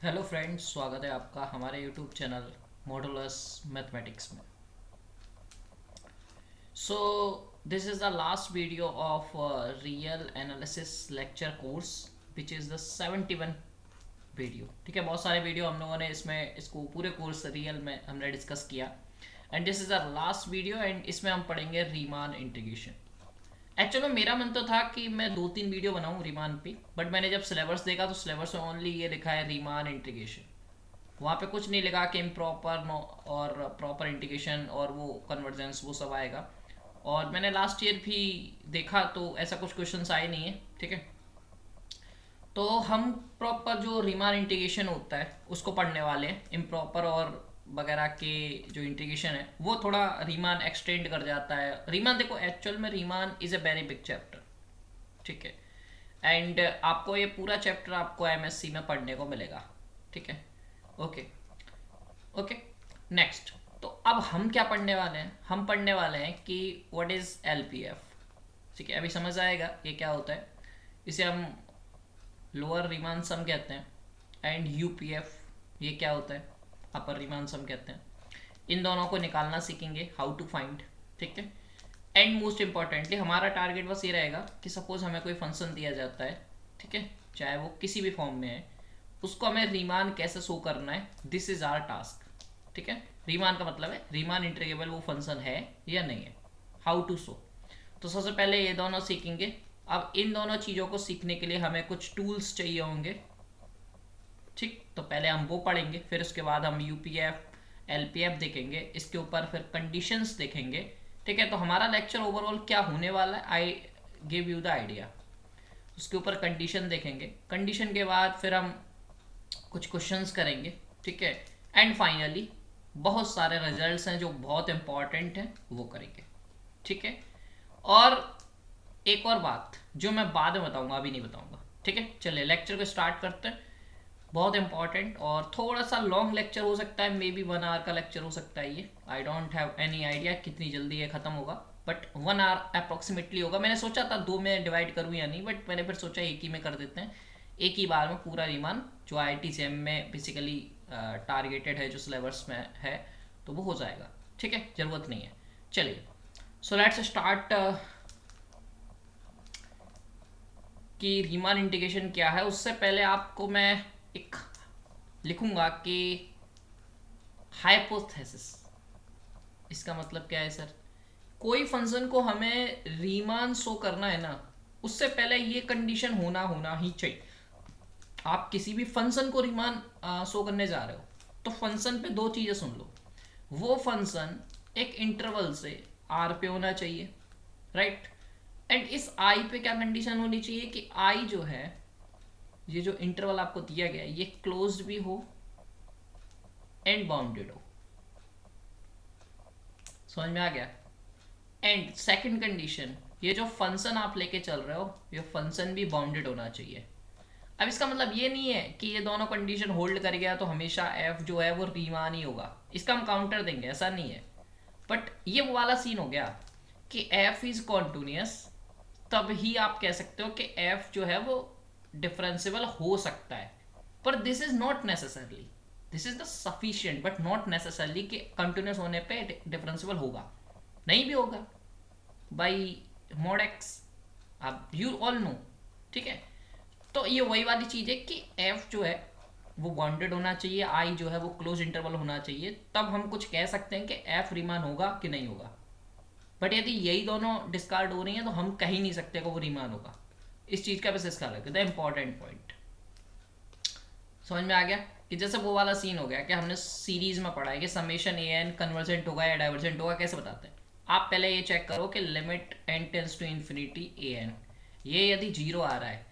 Hello friends, स्वागत है आपका हमारे यूट्यूब चैनल मॉडुलस मैथमेटिक्स में। So this is the last video of real analysis lecture course which is the 71 video. ठीक है, बहुत सारे वीडियो हम लोगों ने इसमें इसको पूरे कोर्स रियल में हमने डिस्कस किया and this is the last video and इसमें हम पढ़ेंगे रीमान इंटीग्रेशन। एक्चुअली मेरा मन तो था कि मैं 2-3 वीडियो बनाऊं रीमान पे, बट मैंने जब सिलेबस देखा तो सिलेबस में ओनली ये लिखा है रीमान इंटीग्रेशन। वहाँ पे कुछ नहीं लिखा कि इम्प्रॉपर नो और प्रॉपर इंटीग्रेशन और वो कन्वर्जेंस वो सब आएगा। और मैंने लास्ट ईयर भी देखा तो ऐसा कुछ क्वेश्चंस आए नहीं है। ठीक है, तो हम प्रॉपर जो रीमान इंटीग्रेशन होता है उसको पढ़ने वाले हैं। इम्प्रॉपर और वगैरह के जो इंटीग्रेशन है वो थोड़ा रीमान एक्सटेंड कर जाता है। रीमान देखो, एक्चुअल में Riemann is a very big chapter. ठीक है, एंड आपको ये पूरा चैप्टर आपको एमएससी में पढ़ने को मिलेगा। ठीक है, ओके ओके। नेक्स्ट, तो अब हम क्या पढ़ने वाले हैं? हम पढ़ने वाले हैं कि व्हाट इज़ एलपीएफ। ठीक है, अभी समझ आएगा ये क्या होता है। इसे हम लोअर रीमान सम कहते हैं एंड यूपीएफ ये क्या होता है, अपर रीमान सम कहते हैं। इन दोनों को निकालना सीखेंगे, हाउ टू फाइंड। ठीक है, एंड मोस्ट इम्पॉर्टेंटली हमारा टारगेट बस ये रहेगा कि सपोज हमें कोई फंक्शन दिया जाता है, ठीक है, चाहे वो किसी भी फॉर्म में है, उसको हमें रीमान कैसे शो करना है, दिस इज आवर टास्क। ठीक है, रीमान का मतलब है रीमान इंटीग्रेबल वो फंक्शन है या नहीं है, हाउ टू शो। तो सबसे पहले ये दोनों सीखेंगे। अब इन दोनों चीज़ों को सीखने के लिए हमें कुछ टूल्स चाहिए होंगे। ठीक, तो पहले हम वो पढ़ेंगे, फिर उसके बाद हम यूपीएफ एलपीएफ देखेंगे, इसके ऊपर फिर कंडीशंस देखेंगे। ठीक है, तो हमारा लेक्चर ओवरऑल क्या होने वाला है, I give you the idea. उसके ऊपर कंडीशन देखेंगे, कंडीशन के बाद फिर हम कुछ क्वेश्चंस करेंगे। ठीक है, एंड फाइनली बहुत सारे रिजल्ट्स हैं जो बहुत इंपॉर्टेंट हैं वो करेंगे। ठीक है, और एक और बात जो मैं बाद में बताऊंगा, अभी नहीं बताऊंगा। ठीक है, चलिए लेक्चर को स्टार्ट करते हैं। बहुत इंपॉर्टेंट और थोड़ा सा लॉन्ग लेक्चर हो सकता है, मे बी 1 आवर का लेक्चर हो सकता है ये। I don't have any idea कितनी जल्दी ये ख़त्म होगा, बट 1 आवर अप्रॉक्सीमेटली होगा। मैंने सोचा था 2 में डिवाइड करूँ या नहीं, बट मैंने फिर सोचा एक ही में कर देते हैं। एक ही बार में पूरा रीमान जो IIT-JEM में बेसिकली टारगेटेड है, जो सिलेबस में है, तो वो हो जाएगा। ठीक है, ज़रूरत नहीं है। चलिए, सो लेट्स स्टार्ट कि रीमान इंटीग्रेशन क्या है। उससे पहले आपको मैं एक लिखूंगा कि हाइपोथेसिस, इसका मतलब क्या है सर? कोई फंक्शन को हमें रीमान शो करना है ना, उससे पहले ये कंडीशन होना ही चाहिए। आप किसी भी फंक्शन को रीमान शो करने जा रहे हो तो फंक्शन पे 2 चीज़ें सुन लो। वो फंक्शन एक इंटरवल से आर पे होना चाहिए, राइट। एंड इस आई पे क्या कंडीशन होनी चाहिए कि आई जो है, ये जो इंटरवल आपको दिया गया है, ये क्लोज्ड भी हो एंड बाउंडेड हो। समझ में आ गया? एंड सेकंड कंडीशन, ये जो फंक्शन आप लेके चल रहे हो, ये फंक्शन भी बाउंडेड होना चाहिए। अब इसका मतलब ये नहीं है कि ये दोनों कंडीशन होल्ड कर गया तो हमेशा एफ जो है वो रीमान ही होगा, इसका हम काउंटर देंगे, ऐसा नहीं है। बट ये वो वाला सीन हो गया कि एफ इज कॉन्टिन्यूअस, तब ही आप कह सकते हो कि एफ जो है वो डिफरेंशियल हो सकता है। पर this is not necessarily, this is the sufficient but not necessarily कि कंटिन्यूस होने पे डिफरेंशियल होगा, नहीं भी होगा बाई मॉड एक्स, आप यू ऑल नो। ठीक है, तो ये वही वाली चीज़ है कि एफ जो है वो बाउंडेड होना चाहिए, आई जो है वो क्लोज इंटरवल होना चाहिए, तब हम कुछ कह सकते हैं कि एफ रीमान होगा कि नहीं होगा। बट यदि यही दोनों डिस्कार्ड हो रही हैं तो हम कह ही नहीं सकते कि वो रीमान होगा। इस चीज़ का बस इसका अलग है, द इम्पॉर्टेंट पॉइंट। समझ में आ गया कि जैसे वो वाला सीन हो गया कि हमने सीरीज में पढ़ा है कि समेशन ए एन कन्वर्जेंट होगा या डाइवर्जेंट होगा, कैसे बताते हैं? आप पहले ये चेक करो कि limit N tends to infinity a n, ये यदि 0 आ रहा है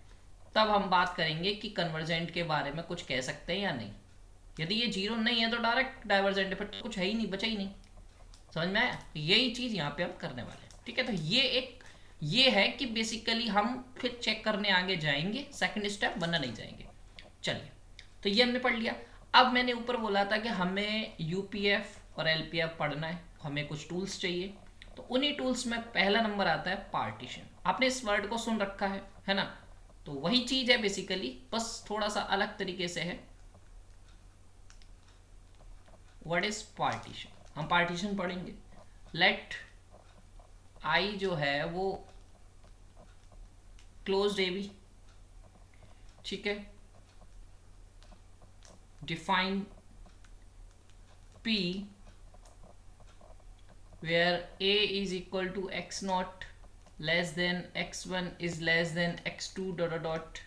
तब हम बात करेंगे कि कन्वर्जेंट के बारे में कुछ कह सकते हैं या नहीं। यदि ये 0 नहीं है तो डायरेक्ट डाइवर्जेंट है, फिर तो कुछ है ही नहीं, बचा ही नहीं। समझ में आया? यही चीज़ यहाँ पे हम करने वाले हैं। ठीक है, तो ये है कि बेसिकली हम फिर चेक करने आगे जाएंगे, सेकंड स्टेप बनना नहीं जाएंगे। चलिए, तो ये हमने पढ़ लिया। अब मैंने ऊपर बोला था कि हमें यूपीएफ और एलपीएफ पढ़ना है, हमें कुछ टूल्स चाहिए। तो उन्हीं टूल्स में पहला नंबर आता है पार्टीशन। आपने इस वर्ड को सुन रखा है ना? तो वही चीज़ है बेसिकली, बस थोड़ा सा अलग तरीके से है। व्हाट इज पार्टीशन, हम पार्टीशन पढ़ेंगे। लेट आई जो है वो क्लोज्ड ए बी, ठीक है। Define P where a is equal to x naught less than x1 is less than x2 dot dot dot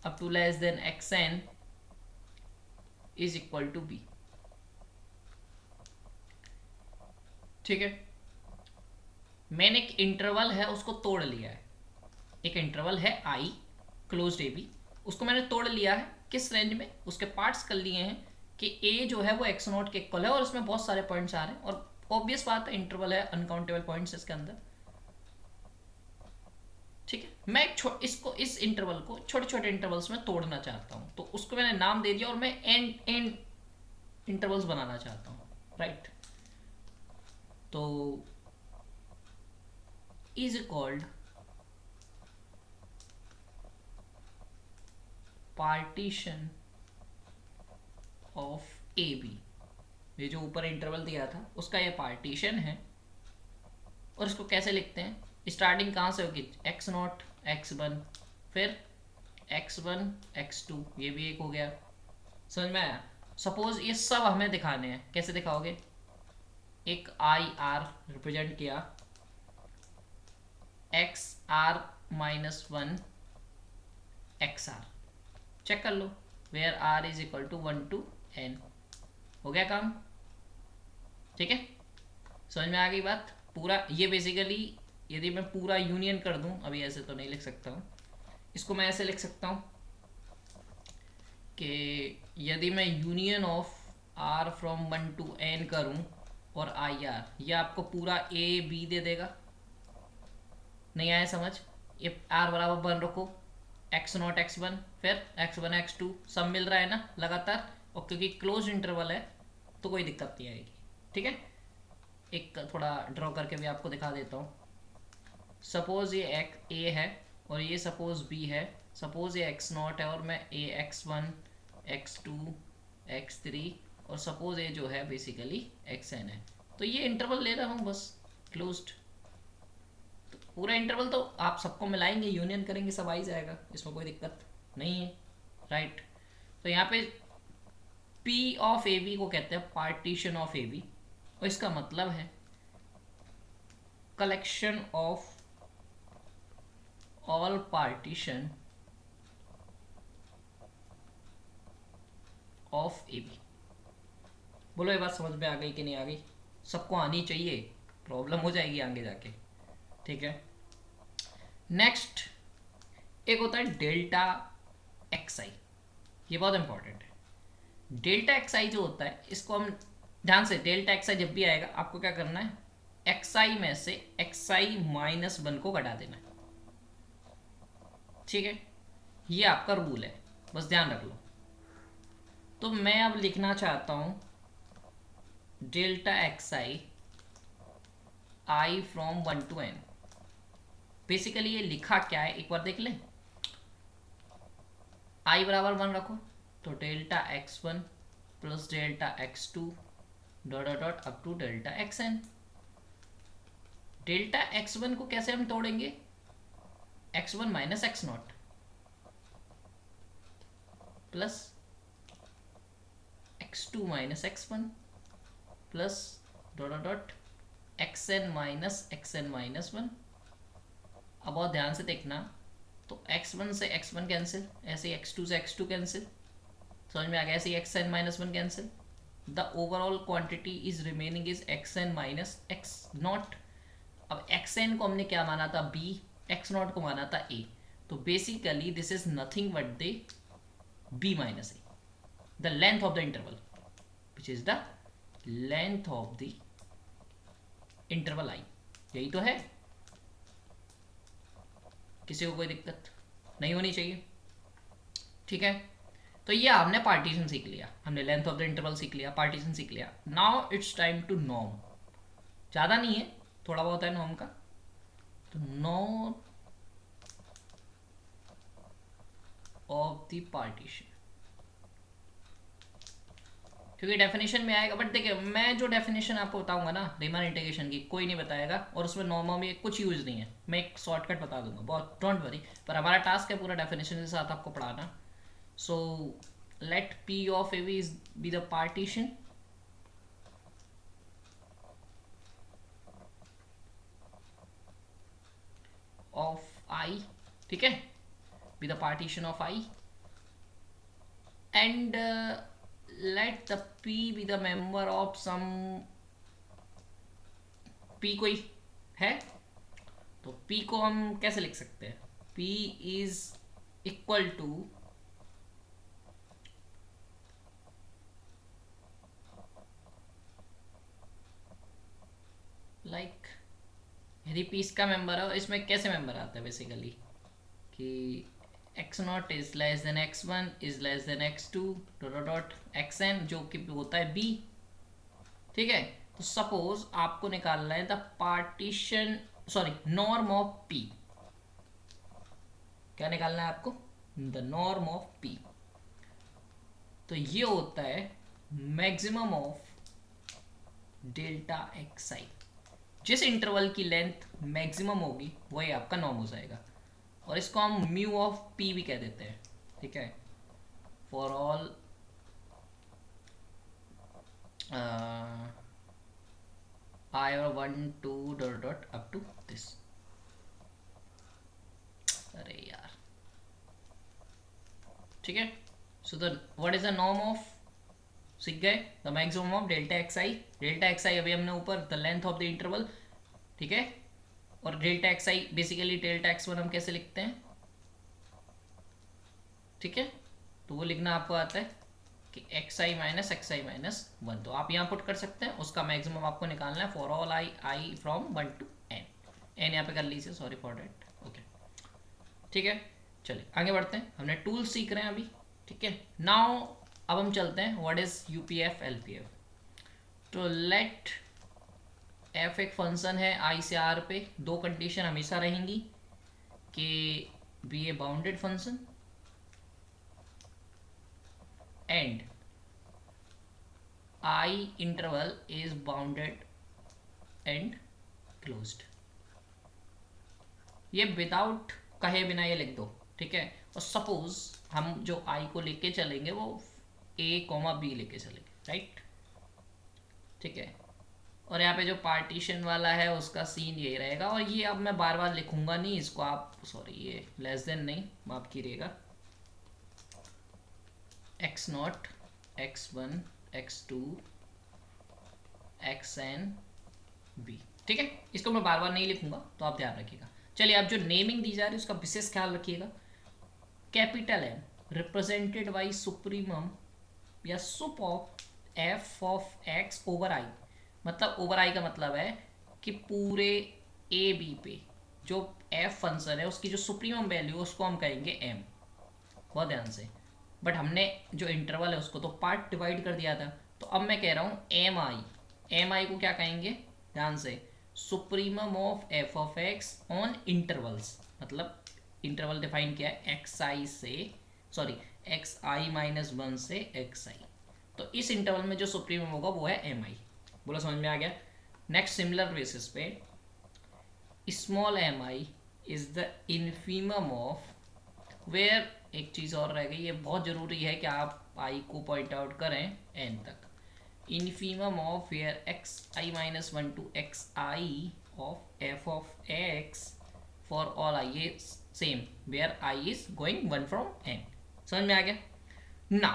up to less than xn is equal to b, ठीक है। मैंने एक interval है उसको तोड़ लिया है, एक इंटरवल है i क्लोज्ड ए बी, उसको मैंने तोड़ लिया है। किस रेंज में? उसके पार्ट्स कर लिए हैं कि a जो है वो x नॉट के इक्वल है और उसमें बहुत सारे पॉइंट्स आ रहे हैं, और ऑब्वियस बात है इंटरवल है, अनकाउंटेबल पॉइंट्स इसके अंदर, ठीक है। मैं इसको इस इंटरवल को छोटे छोटे इंटरवल्स में तोड़ना चाहता हूँ, तो उसको मैंने नाम दे दिया और मैं एंड एंड इंटरवल्स बनाना चाहता हूँ, राइट। तो is called partition of A b, ये जो ऊपर इंटरवल दिया था उसका ये पार्टीशन है। और इसको कैसे लिखते हैं? स्टार्टिंग कहाँ से होगी? एक्स नॉट एक्स वन, फिर एक्स वन एक्स टू, ये भी एक हो गया, समझ में आया। सपोज ये सब हमें दिखाने हैं, कैसे दिखाओगे? एक आई आर रिप्रेजेंट किया, X R minus one X R, check कर लो, where R is equal to 1 to n, हो गया काम, ठीक है। समझ में आ गई बात? पूरा ये बेसिकली यदि मैं पूरा यूनियन कर दूं, अभी ऐसे तो नहीं लिख सकता हूँ, इसको मैं ऐसे लिख सकता हूँ कि यदि मैं union of r from 1 to n करूँ और आई आर, ये आपको पूरा ए बी दे देगा। नहीं आया समझ? ये आर बराबर वन रखो, एक्स नॉट एक्स वन, फिर एक्स वन एक्स टू, सब मिल रहा है ना लगातार, और क्योंकि क्लोज इंटरवल है तो कोई दिक्कत नहीं आएगी, ठीक है। एक थोड़ा ड्रॉ करके भी आपको दिखा देता हूँ। सपोज ये एक्स ए है और ये सपोज बी है, सपोज ये एक्स नॉट है और मैं A X one x two X three, और सपोज ये जो है बेसिकली एक्स एन है, तो ये इंटरवल ले रहा हूँ बस क्लोज्ड। तो पूरा इंटरवल तो आप सबको मिलाएंगे, यूनियन करेंगे, सब आ ही जाएगा, इसमें कोई दिक्कत नहीं है, राइट। तो यहाँ पे P ऑफ ए बी को कहते हैं पार्टीशन ऑफ ए बी, और इसका मतलब है collection of all partition of A b. बोलो ये बात समझ में आ गई कि नहीं आ गई? सबको आनी चाहिए, प्रॉब्लम हो जाएगी आगे जाके, ठीक है। नेक्स्ट एक होता है डेल्टा एक्स आई, ये बहुत इंपॉर्टेंट है। डेल्टा एक्स आई जो होता है, इसको हम ध्यान से, डेल्टा एक्स आई जब भी आएगा आपको क्या करना है, एक्स आई में से एक्स आई माइनस वन को घटा देना है, ठीक है। ये आपका रूल है, बस ध्यान रख लो। तो मैं अब लिखना चाहता हूँ delta x I I from 1 to n। Basically ये लिखा क्या है एक बार देख लें, आई बराबर वन रखो, तो delta x one plus delta x two dot dot dot up to delta x n. Delta x one को कैसे हम तोड़ेंगे? X one minus x naught plus x two minus x one plus dot dot dot x n minus one. अब बहुत ध्यान से देखना, तो x1 से x1 कैंसिल, ऐसे ही x2 से x2 कैंसिल, समझ में आ गया, ऐसे ही xn minus one cancel, the overall quantity is remaining is xn minus x not. अब xn को हमने क्या माना था? b, x नॉट को माना था a, तो basically this is nothing but the b minus a, the length of the interval, which is the length of the interval i, यही तो है। किसी को कोई दिक्कत नहीं होनी चाहिए, ठीक है। तो ये हमने पार्टीशन सीख लिया, हमने लेंथ ऑफ द इंटरवल सीख लिया, पार्टीशन सीख लिया। Now it's time to norm, ज़्यादा नहीं है, थोड़ा बहुत है नॉर्म का। तो नॉर्म ऑफ द पार्टीशन, क्योंकि डेफिनेशन में आएगा। बट देखिए मैं जो डेफिनेशन आपको बताऊंगा ना रीमान इंटीग्रेशन की, कोई नहीं बताएगा, और उसमें नॉर्मा में कुछ यूज़ नहीं है, मैं एक शॉर्टकट बता दूंगा, बहुत डोंट वरी। पर हमारा टास्क है पूरा डेफिनेशन के साथ आपको पढ़ाना। So let P of A is B the partition of I, ठीक है, B the partition of I, and let the p be the member of some p कोई है, तो p को हम कैसे लिख सकते हैं, p is equal to like, यदि p इसका मेंबर है, इसमें कैसे मेंबर आता है बेसिकली कि x naught is less than x one is less than x two dot dot x n, जो कि होता है बी, ठीक है। तो सपोज आपको निकालना है the partition, sorry norm of P, क्या निकालना है आपको, द नॉर्म ऑफ पी। तो ये होता है मैक्सिमम ऑफ डेल्टा एक्स आई, जिस इंटरवल की लेंथ मैक्सिमम होगी वही आपका नॉर्म हो जाएगा, और इसको हम म्यू ऑफ पी भी कह देते हैं, ठीक है, फॉर ऑल आई और 1 2 dot dot up to this. अरे यार, ठीक है। So the what is the norm of, सीख गए, the maximum of delta x I. Delta x I अभी हमने ऊपर the length of the interval, ठीक है, और delta x I basically delta x one हम कैसे लिखते हैं, ठीक है, तो वो लिखना आपको आता है कि एक्स आई माइनस वन, तो आप यहाँ पुट कर सकते हैं, उसका मैक्सिमम आपको निकालना है for all i from 1 to n, n यहाँ पे कर लीजिए, सॉरी फॉर डेट, ओके, ठीक है। चलिए आगे बढ़ते हैं, हमने टूल सीख रहे हैं अभी, ठीक है। नाउ अब हम चलते हैं व्हाट इज यूपीएफ एलपीएफ। तो लेट एफ एक फंक्शन है आई से आर पे, दो कंडीशन हमेशा रहेंगी कि be a bounded function and I interval is bounded and closed. ये विदाउट कहे बिना ये लिख दो, ठीक है। और सपोज हम जो आई को लेके चलेंगे वो ए कॉमा बी लेके चलेंगे, राइट, ठीक है। और यहाँ पे जो पार्टीशन वाला है उसका सीन यही रहेगा, और ये अब मैं बार बार लिखूंगा नहीं इसको, आप सॉरी ये लेस देन नहीं, माफ कीजिएगा, x naught x one x two x n b, ठीक है। इसको मैं बार बार नहीं लिखूंगा, तो आप ध्यान रखिएगा। चलिए अब जो नेमिंग दी जा रही है उसका विशेष ख्याल रखिएगा। Capital M represented by supremum या sup of F of X over I, मतलब ओवर आई का मतलब है कि पूरे ए बी पे जो एफ फंक्शन है उसकी जो सुप्रीमम वैल्यू है उसको हम कहेंगे एम, बहुत ध्यान से। बट हमने जो इंटरवल है उसको तो पार्ट डिवाइड कर दिया था, तो अब मैं कह रहा हूँ एम आई को क्या कहेंगे, ध्यान से, supremum of F of x on intervals, मतलब इंटरवल डिफाइन किया है एक्स आई से, sorry x I minus one से एक्स आई, तो इस इंटरवल में जो सुप्रीमम होगा वो है एम आई। बोला समझ में आ गया। नेक्स्ट सिमिलर बेसिस पे small m I is the infimum of where, एक चीज़ और रह गई, ये बहुत ज़रूरी है कि आप आई को पॉइंट आउट करें एन तक, infimum of where X I minus one to X I of F of X for all I, ये same where I is going one from N. समझ में आ गया ना।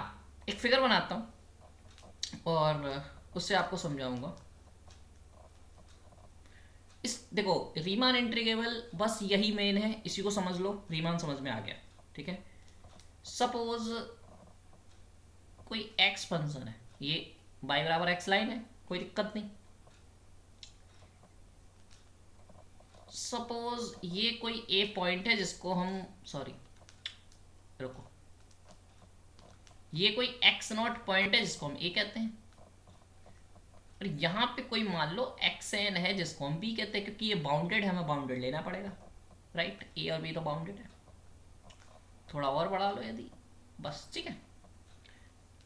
एक फिगर बनाता हूँ और उससे आपको समझाऊंगा। इस देखो रीमान इंटीग्रेबल बस यही मेन है, इसी को समझ लो, रीमान समझ में आ गया, ठीक है। सपोज कोई एक्स फंक्शन है, ये y बराबर एक्स लाइन है, कोई दिक्कत नहीं। सपोज ये कोई ए पॉइंट है जिसको हम, सॉरी रुको, ये कोई एक्स नॉट पॉइंट है जिसको हम ए कहते हैं, और यहाँ पे कोई मान लो एक्स एन है जिसको हम बी कहते हैं, क्योंकि ये बाउंडेड है, हमें बाउंडेड लेना पड़ेगा, राइट, ए और बी तो बाउंडेड है। थोड़ा और बढ़ा लो यदि, बस ठीक है।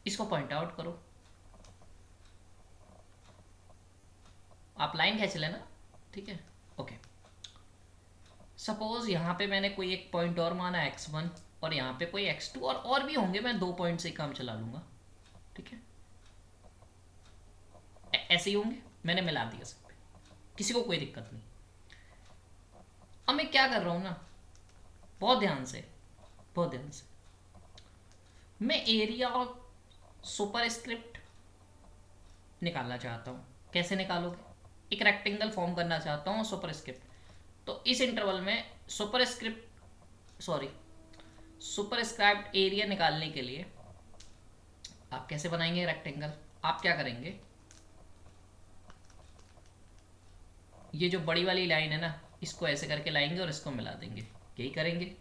इसको पॉइंट आउट करो, आप लाइन खींच लेना, ठीक है। ओके, सपोज यहाँ पे मैंने कोई एक पॉइंट और माना x1 और यहाँ पे कोई x2 और भी होंगे, मैं 2 पॉइंट से ही काम चला लूँगा, ठीक है। ऐसे ही होंगे, मैंने मिला दिया सब पे, किसी को कोई दिक्कत नहीं। अब मैं क्या कर रहा हूँ ना, बहुत ध्यान से, बहुत ध्यान से, मैं एरिया और सुपरस्क्रिप्ट निकालना चाहता हूँ। कैसे निकालोगे? एक रेक्टेंगल फॉर्म करना चाहता हूँ सुपरस्क्रिप्ट, तो इस इंटरवल में सुपरस्क्राइब्ड एरिया निकालने के लिए आप कैसे बनाएंगे रेक्टेंगल? आप क्या करेंगे, ये जो बड़ी वाली लाइन है ना, इसको ऐसे करके लाएंगे और इसको मिला देंगे, यही करेंगे।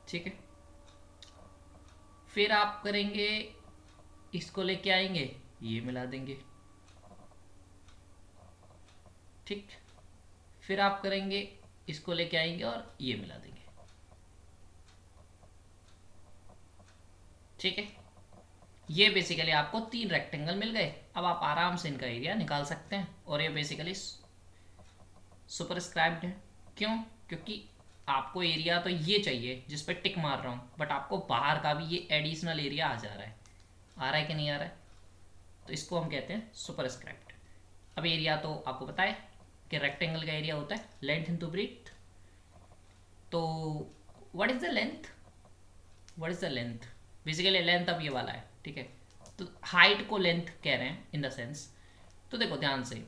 ठीक है, फिर आप करेंगे, इसको लेके आएंगे, ये मिला देंगे, ठीक। फिर आप करेंगे, इसको लेके आएंगे और ये मिला देंगे, ठीक है। ये बेसिकली आपको 3 रेक्टेंगल मिल गए। अब आप आराम से इनका एरिया निकाल सकते हैं, और ये बेसिकली सुपरस्क्राइब्ड है। क्यों? क्योंकि आपको एरिया तो ये चाहिए जिस पर टिक मार रहा हूँ, बट आपको बाहर का भी ये एडिशनल एरिया आ जा रहा है। आ रहा है कि नहीं आ रहा है? तो इसको हम कहते हैं सुपरस्क्राइब्ड। अब एरिया तो आपको पता है कि रेक्टेंगल का एरिया होता है लेंथ इंटू ब्रीथ। तो what is the length? What is the length? Basically length अब ये वाला है, ठीक है। तो हाइट को लेंथ कह रहे हैं इन द सेंस। तो देखो ध्यान से,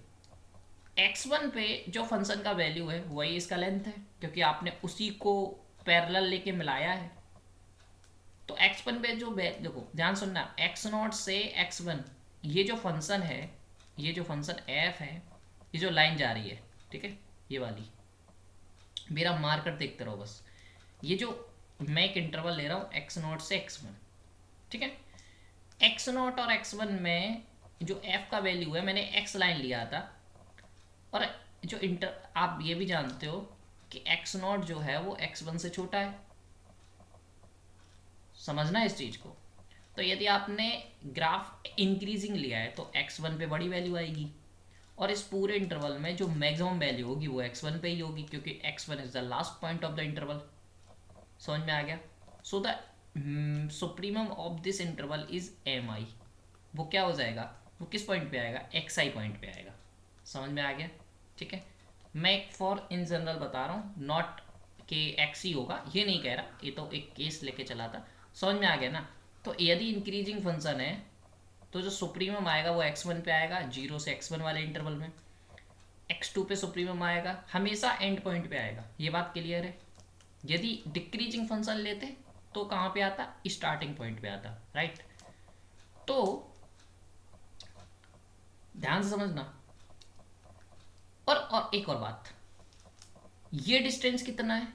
x1 पे जो फंक्शन का वैल्यू है वही इसका लेंथ है, क्योंकि आपने उसी को पैरेलल लेके मिलाया है। तो x1 पे जो देखो ध्यान सुनना, x0 से x1 ये जो फंक्शन है, ये जो फंक्शन f है, ये जो लाइन जा रही है, ठीक है, ये वाली, मेरा मार्कर देखते रहो बस। ये जो मैं एक इंटरवल ले रहा हूँ x0 से x1, ठीक है। x0 और x1 में जो f का वैल्यू है, मैंने x लाइन लिया था, और जो आप ये भी जानते हो कि x0 जो है वो x1 से छोटा है। समझना इस चीज को। तो यदि आपने ग्राफ इंक्रीजिंग लिया है तो x1 पे बड़ी वैल्यू आएगी, और इस पूरे इंटरवल में जो मैक्सिमम वैल्यू होगी वो x1 पे ही होगी, क्योंकि x1 is the last point of the interval. समझ में आ गया? So the supremum of this interval is mi। वो क्या हो जाएगा? वो किस पॉइंट पे आएगा? xi पॉइंट पे आएगा। समझ में आ गया? ठीक है, मैं एक फॉर इन जनरल बता रहा हूँ, नॉट कि एक्स ही होगा, ये नहीं कह रहा, ये तो एक केस लेके चला था। समझ में आ गया ना? तो यदि इंक्रीजिंग फंक्शन है तो जो सुप्रीमम आएगा वो x1 पे आएगा, 0 से x1 वाले इंटरवल में। x2 पे सुप्रीमम आएगा, हमेशा एंड पॉइंट पे आएगा। ये बात क्लियर है? यदि डिक्रीजिंग फंक्शन लेते तो कहाँ पे आता? स्टार्टिंग पॉइंट पे आता, राइट। तो ध्यान से समझना। और एक और बात, ये डिस्टेंस कितना है?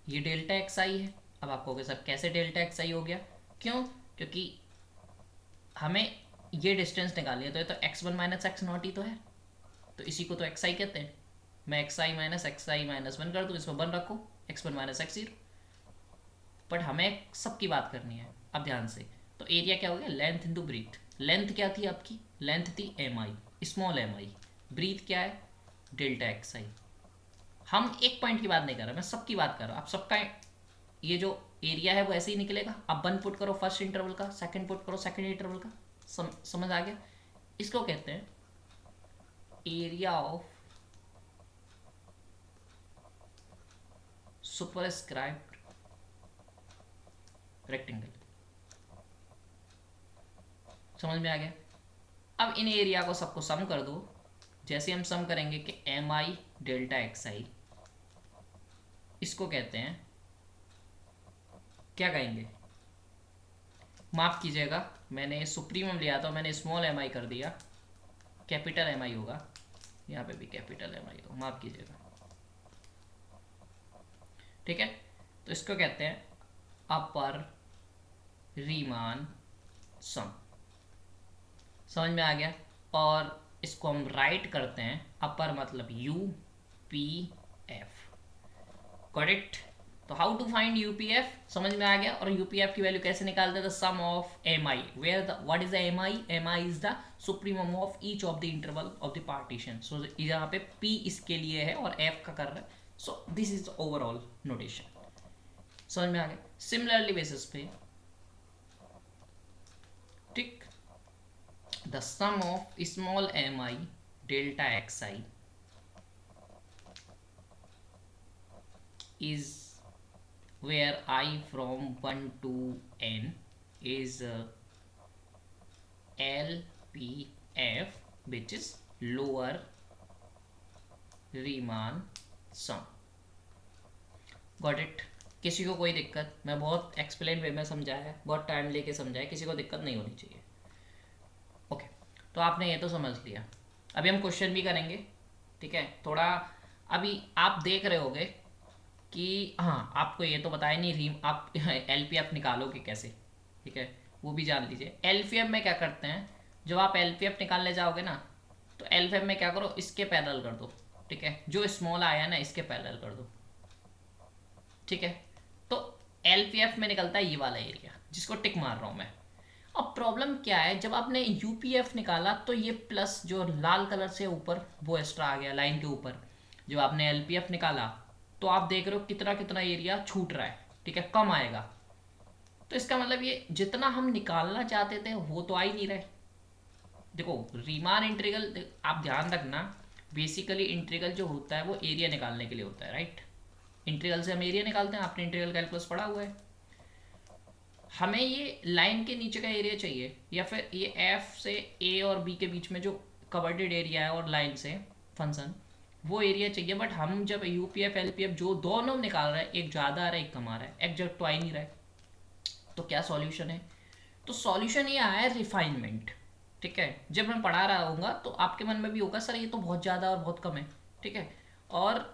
ये डेल्टा एक्स आई है। अब आप कहोगे सर कैसे डेल्टा एक्स आई हो गया? क्यों? क्योंकि हमें ये डिस्टेंस निकालनी है, तो ये तो x1 माइनस एक्स नॉट ही तो है, तो इसी को तो xi कहते हैं। मैं xi माइनस xi माइनस 1 कर दूँ, इसमें 1 रखो, x1 माइनस x 0। बट हमें सबकी बात करनी है। अब ध्यान से, तो एरिया क्या हो गया? Length into breathe. लेंथ क्या थी आपकी? लेंथ थी mi, स्मॉल mi। ब्रीथ क्या है? डेल्टा एक्स आई। हम एक पॉइंट की बात नहीं कर रहे, मैं सबकी बात कर रहा हूँ। आप सबका ये जो एरिया है वो ऐसे ही निकलेगा। आप 1 पुट करो फर्स्ट इंटरवल का, सेकंड पुट करो सेकंड इंटरवल का। समझ आ गया? इसको कहते हैं एरिया ऑफ सुपरस्क्राइब्ड रेक्टेंगल। समझ में आ गया? अब इन एरिया को सबको सम कर दो। जैसे हम सम करेंगे कि एम आई डेल्टा एक्स आई, इसको कहते हैं, क्या कहेंगे? माफ कीजिएगा, मैंने सुप्रीमम लिया था, मैंने स्मॉल एम आई कर दिया, कैपिटल एम आई होगा, यहाँ पे भी कैपिटल एम आई होगा, माफ कीजिएगा। ठीक है, तो इसको कहते हैं अपर रीमान सम। समझ में आ गया? और इसको हम राइट करते हैं, अपर मतलब यू पी एफ। करेक्ट? तो हाउ टू फाइंड यूपीएफ समझ में आ गया। और यूपीएफ की वैल्यू कैसे निकालते हैं, the sum of M I, where the what is the M I is the supremum of each of the interval of the partition. So यहाँ पे पी इसके लिए है और एफ का कर रहा है, so this is the overall notation. समझ में आ गया। सिमिलरली बेसिस पे ठीक, the sum of small m i delta x i is where I from 1 to n is LPF which is lower Riemann sum। Got it. किसी को कोई दिक्कत, मैं बहुत एक्सप्लेन वे में समझाया, बहुत टाइम लेके समझाया, किसी को दिक्कत नहीं होनी चाहिए। ओके तो आपने ये तो समझ लिया। अभी हम क्वेश्चन भी करेंगे, ठीक है। थोड़ा अभी आप देख रहे होगे कि हाँ आपको ये तो बताया नहीं रीम आप एलपीएफ निकालोगे कैसे, ठीक है, वो भी जान लीजिए। एलपीएफ में क्या करते हैं, जब आप एलपीएफ निकालने जाओगे ना तो एलपीएफ में क्या करो, इसके पैरेलल कर दो, ठीक है, जो स्मॉल आया ना इसके पैरेलल कर दो, ठीक है। तो एलपीएफ में निकलता है ये वाला एरिया जिसको टिक मार रहा हूँ मैं। अब प्रॉब्लम क्या है, जब आपने यूपीएफ निकाला तो ये प्लस जो लाल कलर से ऊपर वो एक्स्ट्रा आ गया लाइन के ऊपर। जब आपने एलपीएफ निकाला तो आप देख रहे हो कितना कितना एरिया छूट रहा है, ठीक है, कम आएगा। तो इसका मतलब ये जितना हम निकालना चाहते थे वो तो आ ही नहीं रहे। देखो रीमान इंटीग्रल आप ध्यान रखना, बेसिकली इंटीग्रल जो होता है वो एरिया निकालने के लिए होता है, राइट। इंटीग्रल से हम एरिया निकालते हैं, आपने इंटीग्रल कैलकुलस पढ़ा हुआ है। हमें ये लाइन के नीचे का एरिया चाहिए या फिर ये एफ से ए और बी के बीच में जो कवर्डेड एरिया है और लाइन से फंक्शन वो एरिया चाहिए। बट हम जब यूपीएफ एलपीएफ जो दोनों निकाल रहे हैं, एक ज़्यादा आ रहा है एक कम आ रहा है, एग्जैक्ट तो आ ही नहीं रहा है। तो क्या सॉल्यूशन है, तो सॉल्यूशन ये आया है रिफाइनमेंट, ठीक है। जब मैं पढ़ा रहा हूँगा तो आपके मन में भी होगा सर ये तो बहुत ज़्यादा और बहुत कम है, ठीक है। और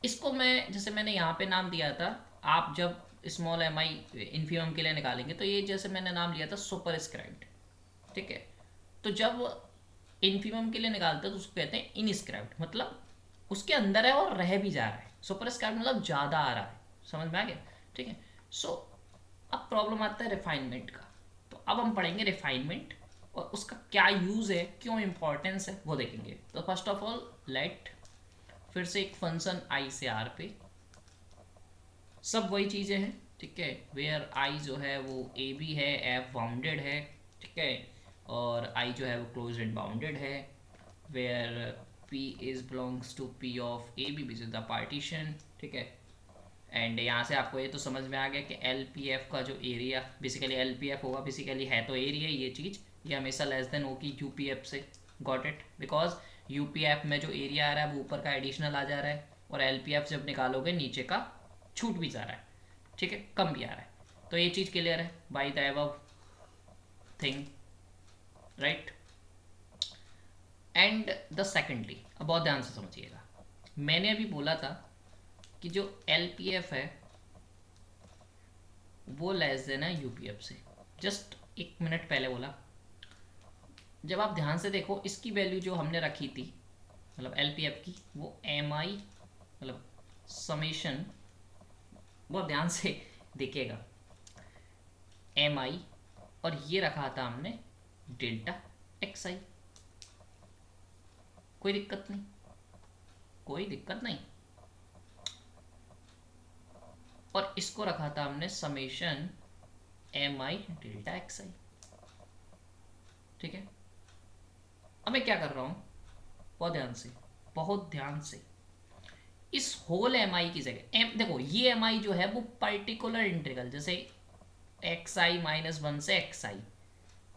इसको मैं जैसे मैंने यहाँ पे नाम दिया था, आप जब स्मॉल एम आई इन्फीमम के लिए निकालेंगे तो ये जैसे मैंने नाम लिया था सुपर स्क्राइब्ड, ठीक है। तो जब इन्फीमम के लिए निकालते हैं तो उसको कहते हैं इनस्क्राइब्ड, मतलब उसके अंदर है और रह भी जा रहा है। सुपर स्क्राइब्ड मतलब ज़्यादा आ रहा है, समझ में आ गया, ठीक है। सो अब प्रॉब्लम आता है रिफाइनमेंट का। तो अब हम पढ़ेंगे रिफाइनमेंट और उसका क्या यूज़ है, क्यों इंपॉर्टेंस है वो देखेंगे। तो फर्स्ट ऑफ ऑल लेट फिर से एक फंक्शन आई से आर पे, सब वही चीज़ें हैं, ठीक है। वेयर आई जो है वो ए बी है, एफ बाउंडेड है, ठीक है, और आई जो है वो क्लोज एंड बाउंडेड है। Where P is belongs to P of AB which is the partition, ठीक है। एंड यहाँ से आपको ये तो समझ में आ गया कि LPF का जो एरिया बेसिकली LPF होगा, बेसिकली है तो एरिया ये चीज़, ये हमेशा लेस देन होगी UPF से। गॉट इट, बिकॉज UPF में जो एरिया आ रहा है वो ऊपर का एडिशनल आ जा रहा है और LPF जब निकालोगे नीचे का छूट भी जा रहा है, ठीक है, कम भी आ रहा है। तो ये चीज़ क्लियर है by the above thing, right. And the secondly, अब बहुत ध्यान से समझिएगा, मैंने अभी बोला था कि जो LPF है वो लेस देन है UPF से, जस्ट एक मिनट पहले बोला। जब आप ध्यान से देखो इसकी वैल्यू जो हमने रखी थी मतलब LPF की, वो MI मतलब समेशन, बहुत ध्यान से देखिएगा, MI और ये रखा था हमने डेल्टा XI। कोई दिक्कत नहीं, कोई दिक्कत नहीं। और इसको रखा था हमने समेशन MI डेल्टा XI, ठीक है। अब मैं क्या कर रहा हूं, बहुत ध्यान से, बहुत ध्यान से, इस होल MI की जगह देखो ये MI जो है वो पर्टिकुलर इंटीग्रल जैसे XI -1 से XI,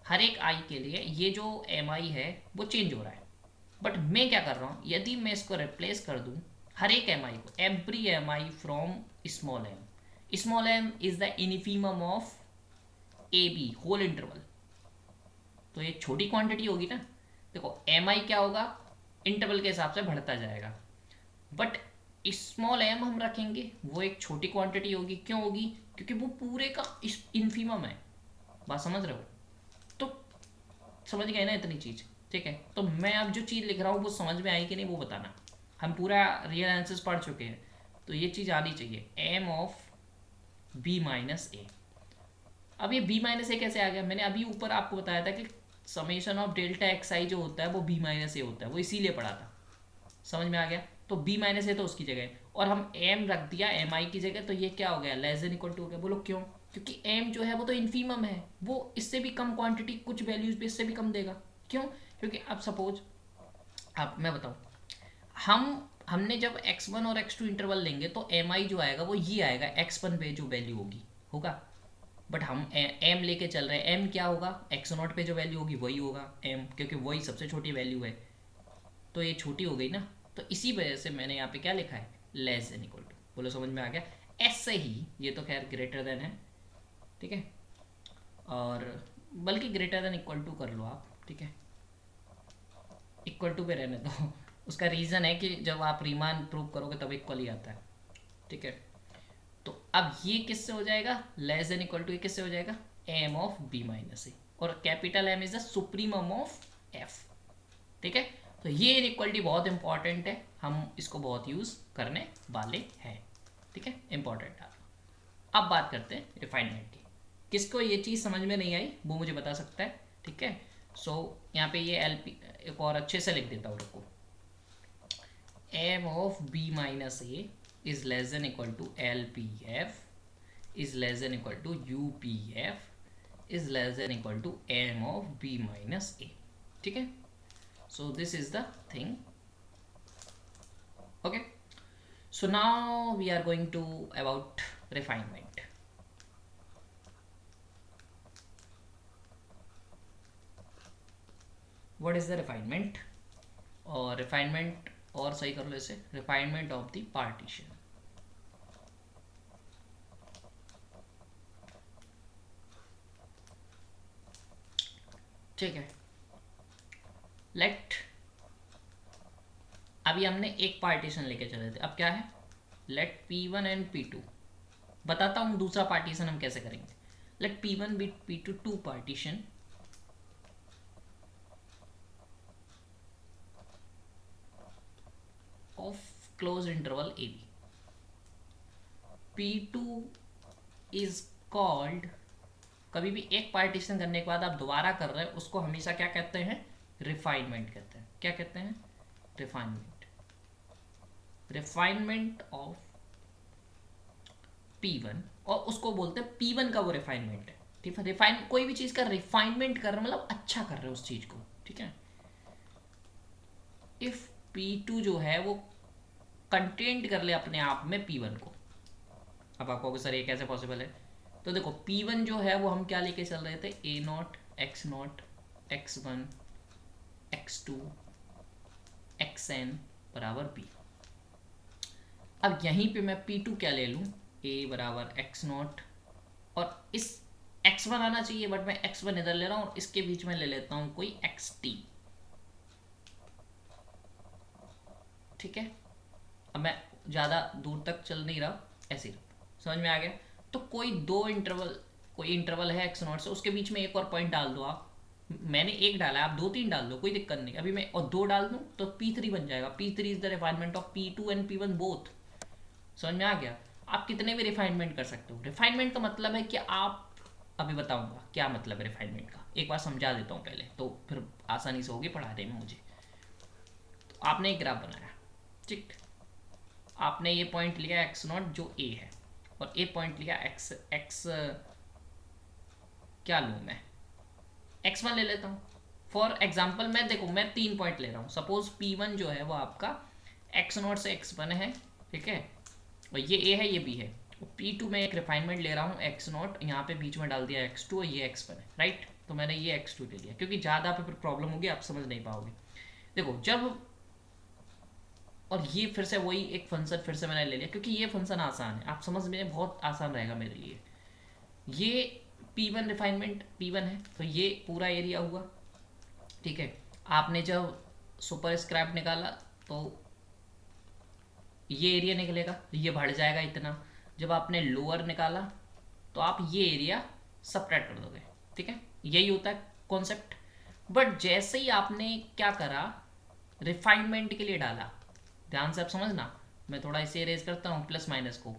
हर एक I के लिए ये जो MI है वो चेंज हो रहा है। बट मैं क्या कर रहा हूँ, यदि मैं इसको रिप्लेस कर दूँ हर एक MI को, every MI from small m is the infimum of AB whole interval, तो ये छोटी क्वांटिटी होगी ना। देखो MI क्या होगा, इंटरवल के हिसाब से बढ़ता जाएगा, बट स्मॉल m हम रखेंगे वो एक छोटी क्वांटिटी होगी। क्यों होगी, क्योंकि वो पूरे का इन्फीमम है। बात समझ रहे हो, तो समझ गए ना इतनी चीज़, ठीक है। तो मैं अब जो चीज़ लिख रहा हूँ वो समझ में आई कि नहीं वो बताना। हम पूरा रियल एनालिसिस पढ़ चुके हैं तो ये चीज़ आनी चाहिए। m ऑफ बी माइनस ए। अब ये बी माइनस ए कैसे आ गया? मैंने अभी ऊपर आपको बताया था कि समेशन ऑफ डेल्टा एक्स आई जो होता है वो बी माइनस ए होता है, वो इसीलिए पढ़ा था। समझ में आ गया? तो बी माइनस ए तो उसकी जगह है, और हम एम रख दिया एम आई की जगह, तो ये क्या हो गया? लेस देन इक्वल टू हो गया। बोलो क्यों? क्योंकि एम जो है वो तो इन्फीमम है, वो इससे भी कम क्वांटिटी कुछ वैल्यूज पे इससे भी कम देगा। क्यों? क्योंकि अब सपोज, अब मैं बताऊँ, हमने जब x1 और x2 इंटरवल लेंगे तो एम आई जो आएगा वो ये आएगा, x1 पे जो वैल्यू होगी होगा। बट हम एम लेके चल रहे हैं, एम क्या होगा? x0 पे जो वैल्यू होगी वही होगा एम, क्योंकि वही सबसे छोटी वैल्यू है, तो ये छोटी हो गई ना। तो इसी वजह से मैंने यहाँ पे क्या लिखा है? Less than equal to. बोलो समझ में आ गया? ऐसे ही ये तो खैर ग्रेटर देन है, ठीक है, और बल्कि ग्रेटर देन इक्वल टू कर लो आप, ठीक है, इक्वल टू पे रहने दो। उसका रीज़न है कि जब आप रीमान प्रूव करोगे तब इक्वल ही आता है, ठीक है। तो अब ये किससे हो जाएगा? Less than equal to. ये किससे हो जाएगा? M of B minus a, और capital m is the supremum of f, ठीक है। तो ये इनइक्वालिटी बहुत इंपॉर्टेंट है, हम इसको बहुत यूज़ करने वाले हैं, ठीक है, इंपॉर्टेंट है। अब बात करते हैं रिफाइनमेंट की। किसको ये चीज़ समझ में नहीं आई वो मुझे बता सकता है, ठीक है। सो यहाँ पे ये एल पी एक और अच्छे से लिख देता हूँ, रखो, M of B minus A is less than equal to L P F is less than equal to U P F is less than equal to M of B minus A, ठीक है। So this is the thing, okay. So now we are going to about refinement. What is the refinement? और refinement और सही कर लो इसे, refinement of the partition, ठीक है। Late, अभी हमने एक पार्टीशन लेके चले थे, अब क्या है? लेट P1 एंड P2, बताता हूँ दूसरा पार्टीशन हम कैसे करेंगे। Let P1 be P2 two partition of close interval a b. P2 is called, कभी भी एक पार्टीशन करने के बाद आप दोबारा कर रहे हैं उसको हमेशा क्या कहते हैं? रिफाइनमेंट कहते हैं। क्या कहते हैं? रिफाइनमेंट। रिफाइनमेंट ऑफ P1, और उसको बोलते हैं P1 का वो रिफाइनमेंट है, ठीक है। रिफाइन, कोई भी चीज़ का रिफाइनमेंट कर रहे मतलब अच्छा कर रहे हो उस चीज़ को, ठीक है। इफ P2 जो है वो कंटेंट कर ले अपने आप में P1 को। अब आपको सर ये कैसे पॉसिबल है? तो देखो P1 जो है वो हम क्या लेके चल रहे थे? A not, X not, X1, X2, Xn बराबर P। अब यहीं पे मैं P2 क्या ले लूँ? A बराबर X नॉट, और इस X1 आना चाहिए बट मैं X1 इधर ले रहा हूँ और इसके बीच में ले लेता हूँ कोई XT, ठीक है। अब मैं ज़्यादा दूर तक चल नहीं रहा, ऐसे ही समझ में आ गया। तो कोई दो इंटरवल, कोई इंटरवल है X नॉट से, उसके बीच में एक और पॉइंट डाल दो आप। मैंने एक डाला है, आप दो तीन डाल दो, कोई दिक्कत नहीं। अभी मैं और दो डाल दूँ तो P3 बन जाएगा। P3 is the refinement of P2 and P1 both. समझ में आ गया? आप कितने भी रिफाइनमेंट कर सकते हो। रिफाइनमेंट का मतलब है कि आप, अभी बताऊंगा क्या मतलब है रिफाइनमेंट का, एक बार समझा देता हूँ पहले, तो फिर आसानी से होगी पढ़ाने में मुझे। तो आपने एक ग्राफ बनाया, ठीक, आपने ये पॉइंट लिया X नॉट जो A है, और ए पॉइंट लिया X क्या लूँ मैं? X1 ले लेता हूँ फॉर एग्जाम्पल। मैं देखो मैं 3 पॉइंट ले रहा हूँ। सपोज P1 जो है वो आपका X नॉट से X1 है, ठीक है, और ये A है ये B है। P2 में एक रिफाइनमेंट ले रहा हूँ X नॉट, यहाँ पे बीच में डाल दिया X2 और ये X1 है, राइट। तो मैंने ये X2 ले लिया क्योंकि ज़्यादा पे फिर प्रॉब्लम होगी, आप समझ नहीं पाओगे। देखो जब, और ये फिर से वही एक फंक्शन फिर से मैंने ले लिया क्योंकि ये फंक्शन आसान है, आप समझ में बहुत आसान रहेगा मेरे लिए। ये P1 रिफाइनमेंट P1 है, तो ये पूरा एरिया हुआ, ठीक है। आपने जब सुपर स्क्रैप निकाला तो ये एरिया निकलेगा, ये बढ़ जाएगा इतना। जब आपने लोअर निकाला तो आप ये एरिया सब्ट्रैक्ट कर दोगे, ठीक है। यही होता है कॉन्सेप्ट। बट जैसे ही आपने क्या करा, रिफाइनमेंट के लिए डाला, ध्यान से आप समझना, मैं थोड़ा इसे इरेज करता हूँ प्लस माइनस को।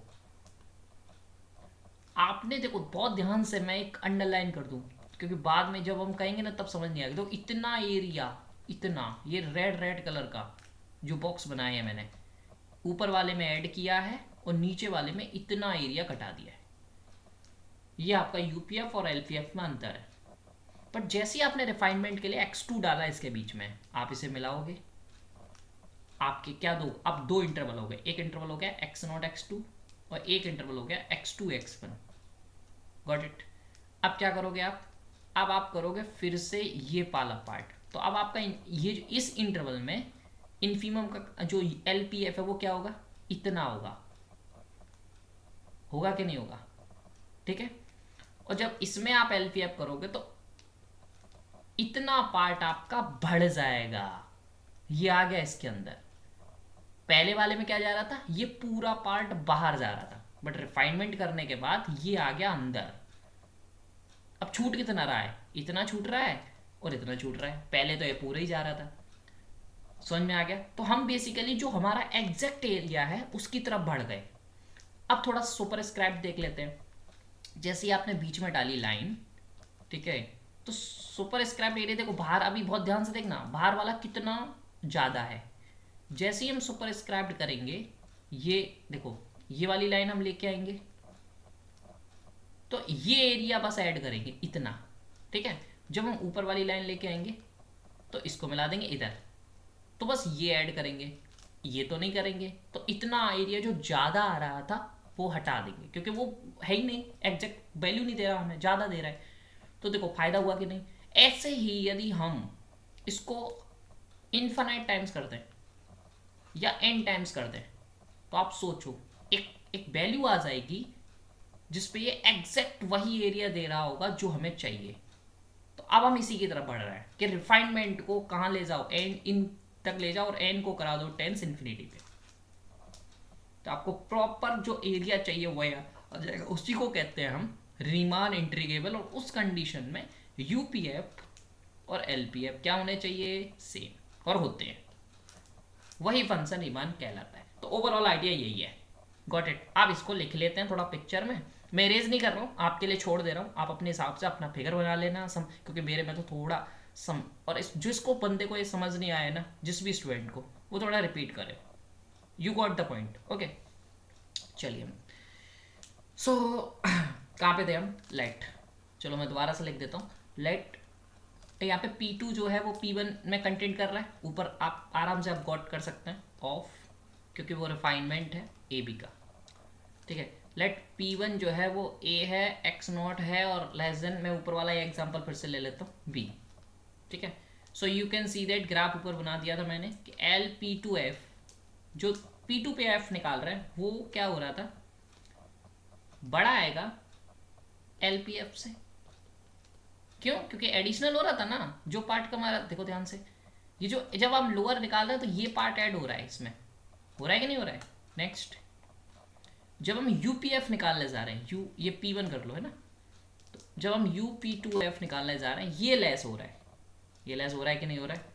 आपने देखो बहुत ध्यान से, मैं एक अंडरलाइन कर दूं क्योंकि बाद में जब हम कहेंगे ना तब समझ नहीं आएगा। तो इतना एरिया, इतना ये रेड रेड कलर का जो बॉक्स बनाए हैं मैंने, ऊपर वाले में ऐड किया है और नीचे वाले में इतना एरिया घटा दिया है। ये आपका यूपीएफ और एलपीएफ में अंतर है। बट जैसे ही आपने रिफाइनमेंट के लिए x2 डाला इसके बीच में, आप इसे मिलाओगे, आपके क्या दो, अब दो इंटरवल हो गए। एक इंटरवल हो गया x0 x2 और एक इंटरवल हो गया x2 x1। Got it. अब क्या करोगे आप, अब आप करोगे फिर से ये पाला पार्ट। तो अब आपका ये इस इंटरवल में इन्फीमम का जो एलपीएफ है वो क्या होगा, इतना होगा। होगा कि नहीं होगा? ठीक है। और जब इसमें आप एलपीएफ करोगे तो इतना पार्ट आपका बढ़ जाएगा। ये आ गया इसके अंदर। पहले वाले में क्या जा रहा था, ये पूरा पार्ट बाहर जा रहा था, बट रिफाइनमेंट करने के बाद ये आ गया अंदर। अब छूट कितना रहा है, इतना छूट रहा है और इतना छूट रहा है। पहले तो ये पूरा ही जा रहा था। समझ में आ गया? तो हम बेसिकली जो हमारा एग्जैक्ट एरिया है उसकी तरफ बढ़ गए। अब थोड़ा सुपर स्क्राइब देख लेते हैं। जैसे आपने बीच में डाली लाइन, ठीक है, तो सुपर स्क्राइब एरिया देखो बाहर, अभी बहुत ध्यान से देखना बाहर वाला कितना ज़्यादा है। जैसे ही हम सुपर स्क्राइब करेंगे, ये देखो ये वाली लाइन हम लेके आएंगे तो ये एरिया बस ऐड करेंगे इतना। ठीक है। जब हम ऊपर वाली लाइन लेके आएंगे तो इसको मिला देंगे इधर, तो बस ये ऐड करेंगे, ये तो नहीं करेंगे। तो इतना एरिया जो ज़्यादा आ रहा था वो हटा देंगे क्योंकि वो है ही नहीं, एग्जैक्ट वैल्यू नहीं दे रहा हमें, ज़्यादा दे रहा है। तो देखो फायदा हुआ कि नहीं। ऐसे ही यदि हम इसको इन्फानाइट टाइम्स कर दें या एन टाइम्स कर दें तो आप सोचो एक वैल्यू आ जाएगी जिसपे ये एग्जैक्ट वही एरिया दे रहा होगा जो हमें चाहिए। तो अब हम इसी की तरफ बढ़ रहे हैं कि रिफाइनमेंट को कहाँ ले जाओ, एन इन तक ले जाओ और एन को करा दो टेंस इन्फिनिटी पे। तो आपको प्रॉपर जो एरिया चाहिए वही आ जाएगा। उसी को कहते हैं हम रीमान इंटीग्रेबल। और उस कंडीशन में यूपीएफ और एलपीएफ क्या होने चाहिए, सेम, और होते हैं। वही फंक्शन रीमान कहलाता है। तो ओवरऑल आइडिया यही है। Got it. आप इसको लिख लेते हैं थोड़ा पिक्चर में। मैं इरेज नहीं कर रहा हूँ, आपके लिए छोड़ दे रहा हूँ। आप अपने हिसाब से अपना फिगर बना लेना क्योंकि मेरे में तो थोड़ा और जिसको बंदे को ये समझ नहीं आया ना, जिस भी स्टूडेंट को, वो थोड़ा रिपीट करे। You got the point? Okay, चलिए। सो कहाँ पे थे हम? लेट। चलो मैं दोबारा से लिख देता हूँ। लेट यहाँ पे P2 जो है वो P1 में कंटेंट कर रहा है। ऊपर आप आराम से आप गॉट कर सकते हैं ऑफ, क्योंकि वो रिफाइनमेंट है ए बी का। ठीक है। लेट P1 जो है वो A है, x0 है और लेस देन, मैं ऊपर वाला एग्जांपल फिर से ले लेता हूँ B। ठीक है। So you can see that graph ऊपर बना दिया था मैंने कि LP2F जो P2 पे F निकाल रहा है वो क्या हो रहा था, बड़ा आएगा LPF से। क्यों? क्योंकि एडिशनल हो रहा था ना जो पार्ट का हमारा। देखो ध्यान से, ये जो जब हम लोअर निकाल रहे हैं तो ये पार्ट ऐड हो रहा है इसमें। हो रहा है कि नहीं हो रहा है? नेक्स्ट, जब हम यूपीएफ निकालने जा रहे हैं, ये P1 कर लो, है ना, तो जब हम UP2F निकालने जा रहे हैं ये लेस हो रहा है। ये लेस हो रहा है कि नहीं हो रहा है?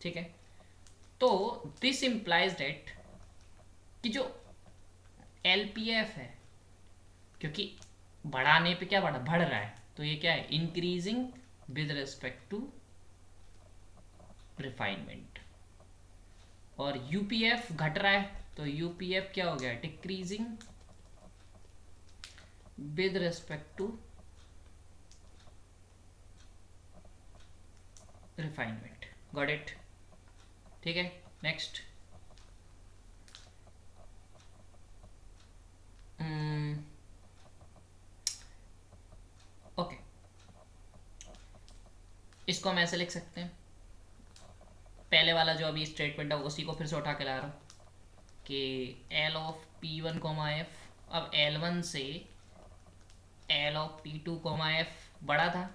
ठीक है। तो दिस इंप्लाइज दैट कि जो LPF है, क्योंकि बढ़ाने पे क्या बढ़ रहा है, तो ये क्या है, increasing with respect to refinement. और यूपीएफ घट रहा है तो यूपीएफ क्या हो गया, decreasing with respect to refinement. Got it? ठीक है। नेक्स्ट, ओके, इसको हम ऐसे लिख सकते हैं। पहले वाला जो अभी स्टेटमेंट है उसी को फिर से उठा के ला रहा हूँ कि L ऑफ P1, F। अब L1 से L ऑफ P2, F बड़ा था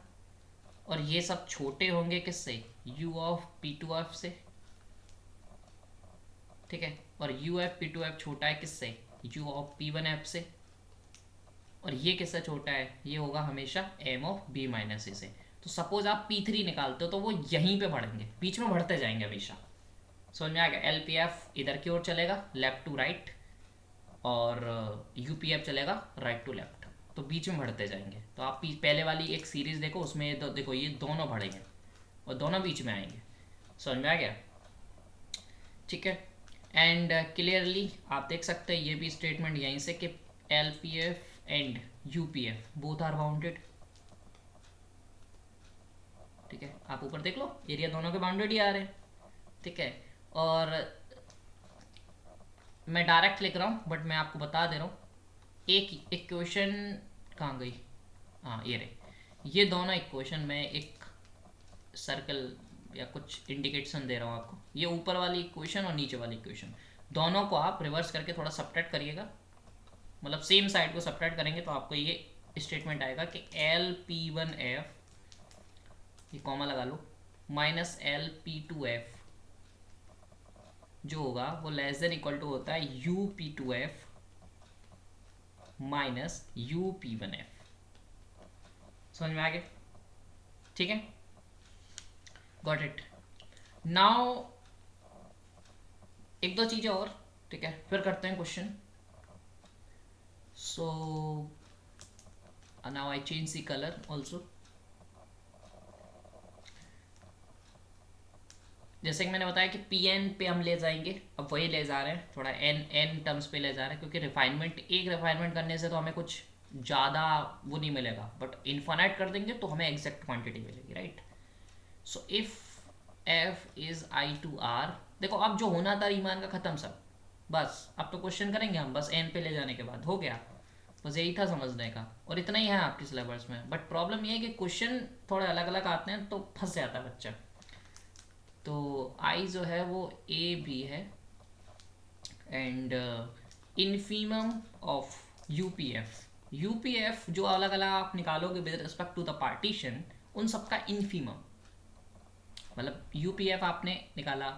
और ये सब छोटे होंगे किससे, U ऑफ P2F से। ठीक है। और U ऑफ P2F छोटा है किससे, U ऑफ P1F से। और ये किससे छोटा है, ये होगा हमेशा M of B minus A से। तो सपोज आप P3 निकालते हो तो वो यहीं पे बढ़ेंगे, बीच में बढ़ते जाएंगे हमेशा। समझ में आ गया? LPF इधर की ओर चलेगा, लेफ्ट टू राइट, और यूपीएफ चलेगा राइट टू लेफ्ट, तो बीच में बढ़ते जाएंगे। तो आप पहले वाली एक सीरीज़ देखो, उसमें तो देखो ये दोनों बढ़ेंगे और दोनों बीच में आएंगे। समझ में आ गया? ठीक है। एंड क्लियरली आप देख सकते हैं ये भी स्टेटमेंट यहीं से कि L P F and U P F both are bounded. ठीक है, आप ऊपर देख लो, एरिया दोनों के बाउंडेड ही आ रहे हैं। ठीक है, और मैं डायरेक्ट लिख रहा हूँ बट मैं आपको बता दे रहा हूँ, एक इक्वेशन कहाँ गई, हाँ ये रहे, ये दोनों इक्वेशन में एक सर्कल या कुछ इंडिकेशन दे रहा हूँ आपको। ये ऊपर वाली इक्वेशन और नीचे वाली इक्वेशन दोनों को आप रिवर्स करके थोड़ा सब्ट्रैक्ट करिएगा, मतलब सेम साइड को सब्ट्रैक्ट करेंगे तो आपको ये स्टेटमेंट आएगा कि एल पी वन एफ, ये कॉमा लगा लो, minus L P two F जो होगा वो लेस देन इक्वल टू होता है U P two F minus U P one F. समझ में आ गया? ठीक है, गॉट इट। नाउ एक दो चीजें और, ठीक है, फिर करते हैं question. So now I change the colour also. जैसे कि मैंने बताया कि पी एन पे हम ले जाएंगे, अब वही ले जा रहे हैं, थोड़ा एन एन टर्म्स पे ले जा रहे हैं, क्योंकि रिफाइनमेंट, एक रिफाइनमेंट करने से तो हमें कुछ ज़्यादा वो नहीं मिलेगा, बट इन्फानाइट कर देंगे तो हमें एग्जैक्ट क्वांटिटी मिलेगी, right. So if f is I to R, देखो अब जो होना था रीमान का ख़त्म सब, बस अब तो क्वेश्चन करेंगे हम, बस एन पे ले जाने के बाद हो गया, बस यही था समझने का, और इतना ही है आपके सिलेबस में। बट प्रॉब्लम ये है कि क्वेश्चन थोड़े अलग अलग आते हैं तो फंस जाता है बच्चा। तो आई जो है वो ए बी है, एंड इन्फीमम ऑफ यूपीएफ जो अलग अलग आप निकालोगे with respect to the partition, उन सबका इन्फीमम, मतलब यूपीएफ आपने निकाला,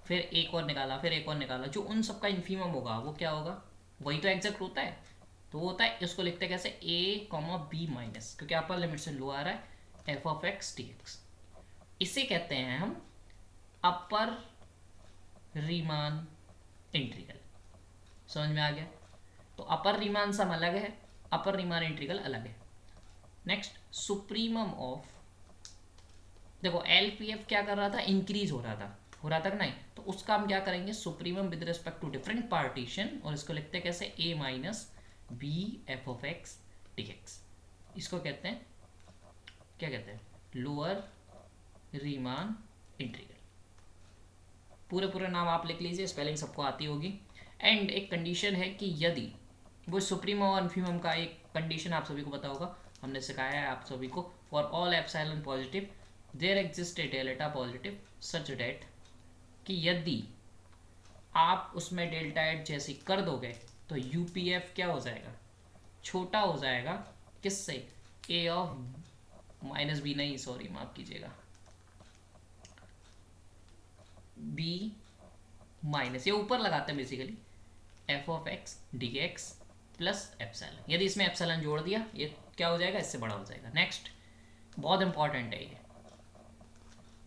फिर एक और निकाला, फिर एक और निकाला, जो उन सबका इन्फीमम होगा वो क्या होगा, वही तो एग्जैक्ट होता है। तो वो होता है, इसको लिखते हैं कैसे, ए कॉमा बी माइनस, क्योंकि अपर लिमिट से लो आ रहा है, F of x D x. इसे कहते हैं हम अपर रीमान इंटीग्रल। समझ में आ गया? तो अपर रीमान सम अलग है, अपर रीमान इंटीग्रल अलग है। नेक्स्ट, सुप्रीमम ऑफ, देखो एलपीएफ क्या कर रहा था, इंक्रीज हो रहा था कि नहीं, तो उसका हम क्या करेंगे, supremum with respect to different partition, और इसको लिखते हैं कैसे, A minus B F of x D X. इसको कहते हैं, क्या कहते हैं, लोअर रीमान इंटीग्रल। पूरे नाम आप लिख लीजिए, स्पेलिंग सबको आती होगी। एंड एक कंडीशन है कि यदि वो सुप्रीमम और इन्फीमम का एक कंडीशन आप सभी को पता होगा, हमने सिखाया है आप सभी को, for all epsilon positive there exist a delta positive such that, कि यदि आप उसमें डेल्टा एड जैसी कर दोगे तो यूपीएफ क्या हो जाएगा, छोटा हो जाएगा, किससे, ए ऑफ माइनस बी, नहीं सॉरी माफ कीजिएगा, बी माइनस, ये ऊपर लगाते हैं basically, F of x D x plus epsilon. यदि इसमें एप्सिलॉन जोड़ दिया ये क्या हो जाएगा, इससे बड़ा हो जाएगा। नेक्स्ट, बहुत इंपॉर्टेंट है ये,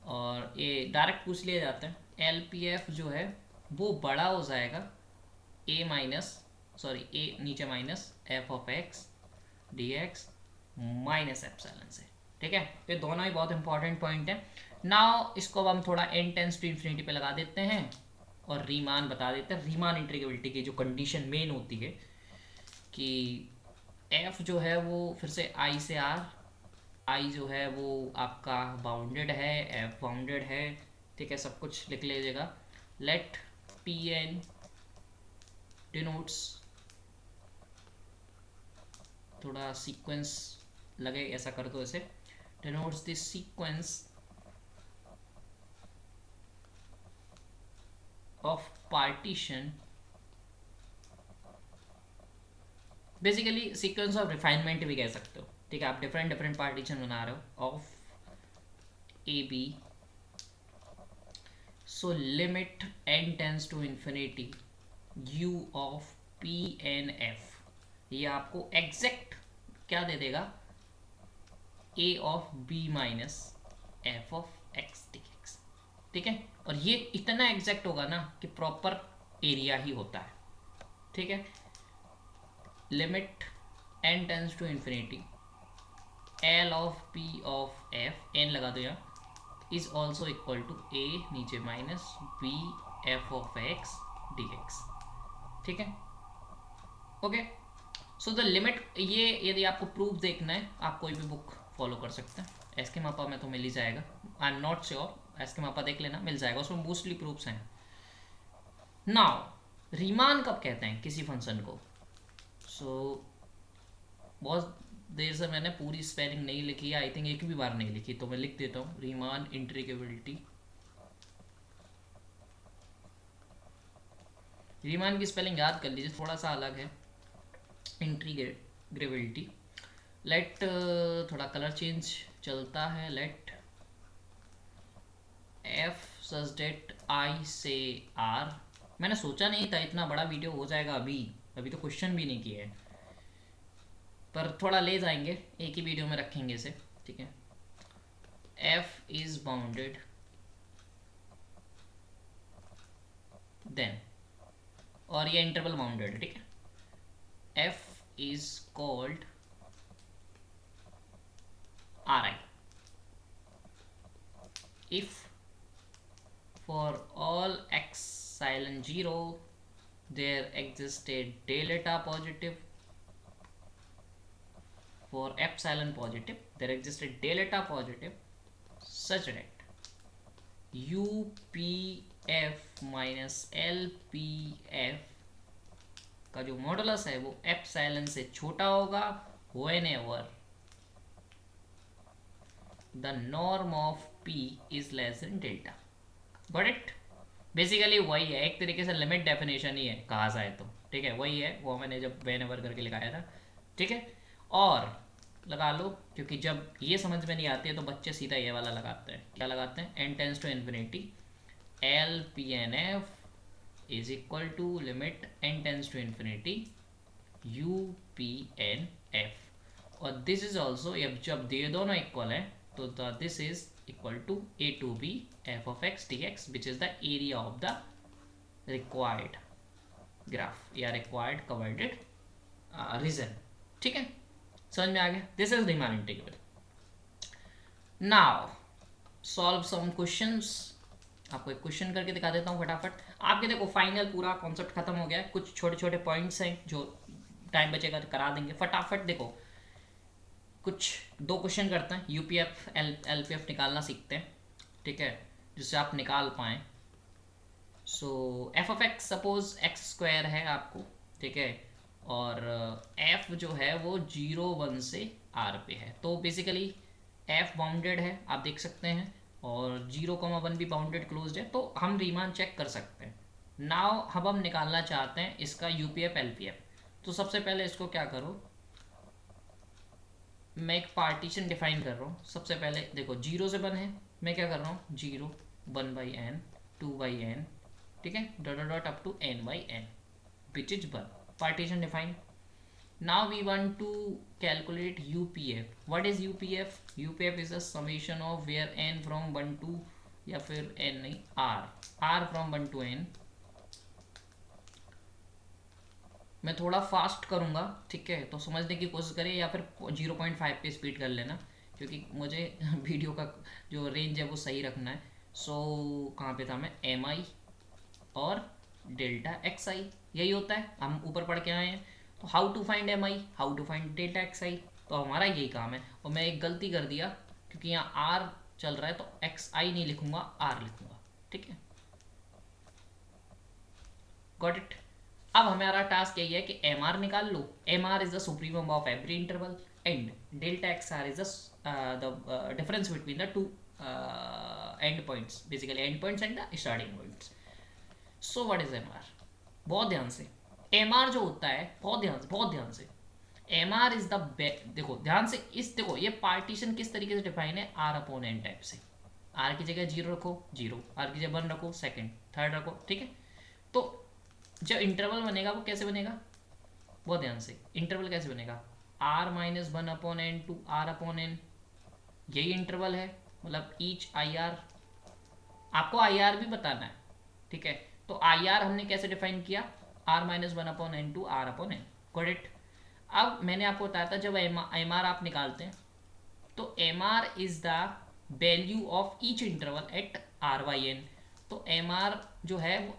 और ये डायरेक्ट पूछ लिए जाते हैं, एल पी एफ जो है वो बड़ा हो जाएगा ए माइनस, सॉरी ए नीचे minus F of x D x minus epsilon से। ठीक है, ये दोनों ही बहुत इंपॉर्टेंट पॉइंट है। नाउ इसको अब हम थोड़ा एन टेंस टू इन्फिनिटी पे लगा देते हैं और रीमान बता देते हैं। रीमान इंटीग्रेबिलिटी की जो कंडीशन मेन होती है कि एफ जो है वो फिर से आई से आर, आई जो है वो आपका बाउंडेड है, एफ बाउंडेड है, ठीक है, सब कुछ लिख लीजिएगा। लेट पी एन डिनोट्स, थोड़ा सीक्वेंस लगे ऐसा कर दो इसे, denotes the sequence of partition, basically sequence of refinement भी कह सकते हो। ठीक है, आप डिफरेंट पार्टीशन बना रहे हो of A B, so limit N tends to infinity U of P N F, ये आपको एग्जैक्ट क्या दे देगा, A of B minus F of x D X. ठीक है, और ये इतना एग्जैक्ट होगा ना कि प्रॉपर एरिया ही होता है। ठीक है, limit n tends to infinity L of P of F, n लगा दो यहाँ, is also equal to a नीचे minus b f of x dx, ठीक है, ओके। सो द लिमिट, ये यदि आपको प्रूफ देखना है आप कोई भी बुक फॉलो कर सकते हैं, एसके मापा में तो मिल ही जाएगा, I am not sure, SK Mapa देख लेना, मिल जाएगा, उसमें मोस्टली प्रूफ्स हैं। नाउ रीमान कब कहते हैं किसी फंक्शन को? सो बहुत देर से मैंने पूरी स्पेलिंग नहीं लिखी है, आई थिंक एक भी बार नहीं लिखी, तो मैं लिख देता हूँ, रीमान इंटीग्रेबिलिटी। रीमान की स्पेलिंग याद कर लीजिए, थोड़ा सा अलग है, इंटीग्रेबिलिटी। लेट थोड़ा कलर चेंज चलता है, लेट एफ सच डेट आई से आर। मैंने सोचा नहीं था इतना बड़ा वीडियो हो जाएगा, अभी तो क्वेश्चन भी नहीं किए हैं, पर थोड़ा ले जाएंगे, एक ही वीडियो में रखेंगे इसे, ठीक है। एफ इज बाउंडेड देन, और ये इंटरवल बाउंडेड है, ठीक है। F is called are I if for all epsilon 0 there exists a delta positive, for epsilon positive there exists a delta positive such that UPF minus LPF का जो modulus है वो epsilon से छोटा होगा whenever the norm of P is less than delta। Got it? Basically वही है, एक तरीके से लिमिट डेफिनेशन ही है कहा जाए तो, ठीक है, वही है, वो मैंने जब व्हेनेवर करके लगाया था, ठीक है। और लगा लो, क्योंकि जब ये समझ में नहीं आती है तो बच्चे सीधा ये वाला लगाते हैं, क्या लगाते हैं, n tends to infinity L P N f is equal to limit n tends to infinity U P N f, और दिस इज ऑल्सो, जब ये दोनों इक्वल है तो this is equal to a to b f of x dx which is the area of the required graph या required covered region, ठीक है, समझ में आ गया? This is Riemann integral. Now solve some questions, आपको एक क्वेश्चन करके दिखा देता हूँ फटाफट। आपके देखो फाइनल पूरा कॉन्सेप्ट खत्म हो गया है, कुछ छोटे छोटे पॉइंट्स हैं जो टाइम बचेगा तो करा देंगे फटाफट। देखो कुछ दो क्वेश्चन करते हैं, यूपीएफ एलपीएफ निकालना सीखते हैं, ठीक है, जिससे आप निकाल पाएँ। So F of X suppose X square है आपको, ठीक है, और एफ जो है वो 0 1 से आर पे है, तो बेसिकली एफ बाउंडेड है आप देख सकते हैं, और 0,1 भी बाउंडेड क्लोज्ड है, तो हम रीमान चेक कर सकते हैं। नाउ हम निकालना चाहते हैं इसका यूपीएफ एलपीएफ, तो सबसे पहले इसको क्या करो, मैं एक पार्टीशन डिफाइन कर रहा हूँ। सबसे पहले देखो 0 से 1 है, मैं क्या कर रहा हूँ 0 1/n 2/n, ठीक है, dot dot up to n/n which is 1, partition define. Now we want to calculate UPF. What is UPF? UPF is a summation of where n from 1 to, या फिर n नहीं r फ्रॉम 1 to n। मैं थोड़ा fast करूँगा, ठीक है, तो समझने की कोशिश करिए, या फिर 0.5 पे स्पीड कर लेना, क्योंकि मुझे वीडियो का जो रेंज है वो सही रखना है। सो कहाँ पे था मैं, एम आई और डेल्टा एक्स आई, यही होता है, हम ऊपर पढ़ के आए हैं। तो how to find M I, how to find delta x I, तो हमारा यही काम है। और मैं एक गलती कर दिया, क्योंकि यहाँ आर चल रहा है तो एक्स आई नहीं लिखूंगा, आर लिखूंगा, ठीक है, गॉट इट। अब हमारा टास्क यही है कि एम आर निकाल लो। M are is the supremum of every interval and delta x are is the difference between the two end points, basically end points and the starting points. So what is M R? बहुत ध्यान से, M r जो होता है, बहुत ध्यान से, M R is the, देखो ध्यान से, इस देखो ये पार्टीशन किस तरीके से डिफाइन है, आर अपॉन एन टाइप से। आर की जगह 0 रखो 0, आर की जगह 1 रखो, सेकेंड थर्ड रखो, ठीक है। तो जो इंटरवल बनेगा वो कैसे बनेगा, बहुत ध्यान से, इंटरवल कैसे बनेगा, r-1 upon n to r upon n, यही इंटरवल है, मतलब ईच आई आर, आपको आई आर भी बताना है, ठीक है। तो आई आर हमने कैसे डिफाइन किया, r minus one upon N to r upon n. Got it. अब मैंने आपको बताया था जब एम आर आप निकालते हैं तो m are is the value of each interval at r by n. तो एम आर जो है वो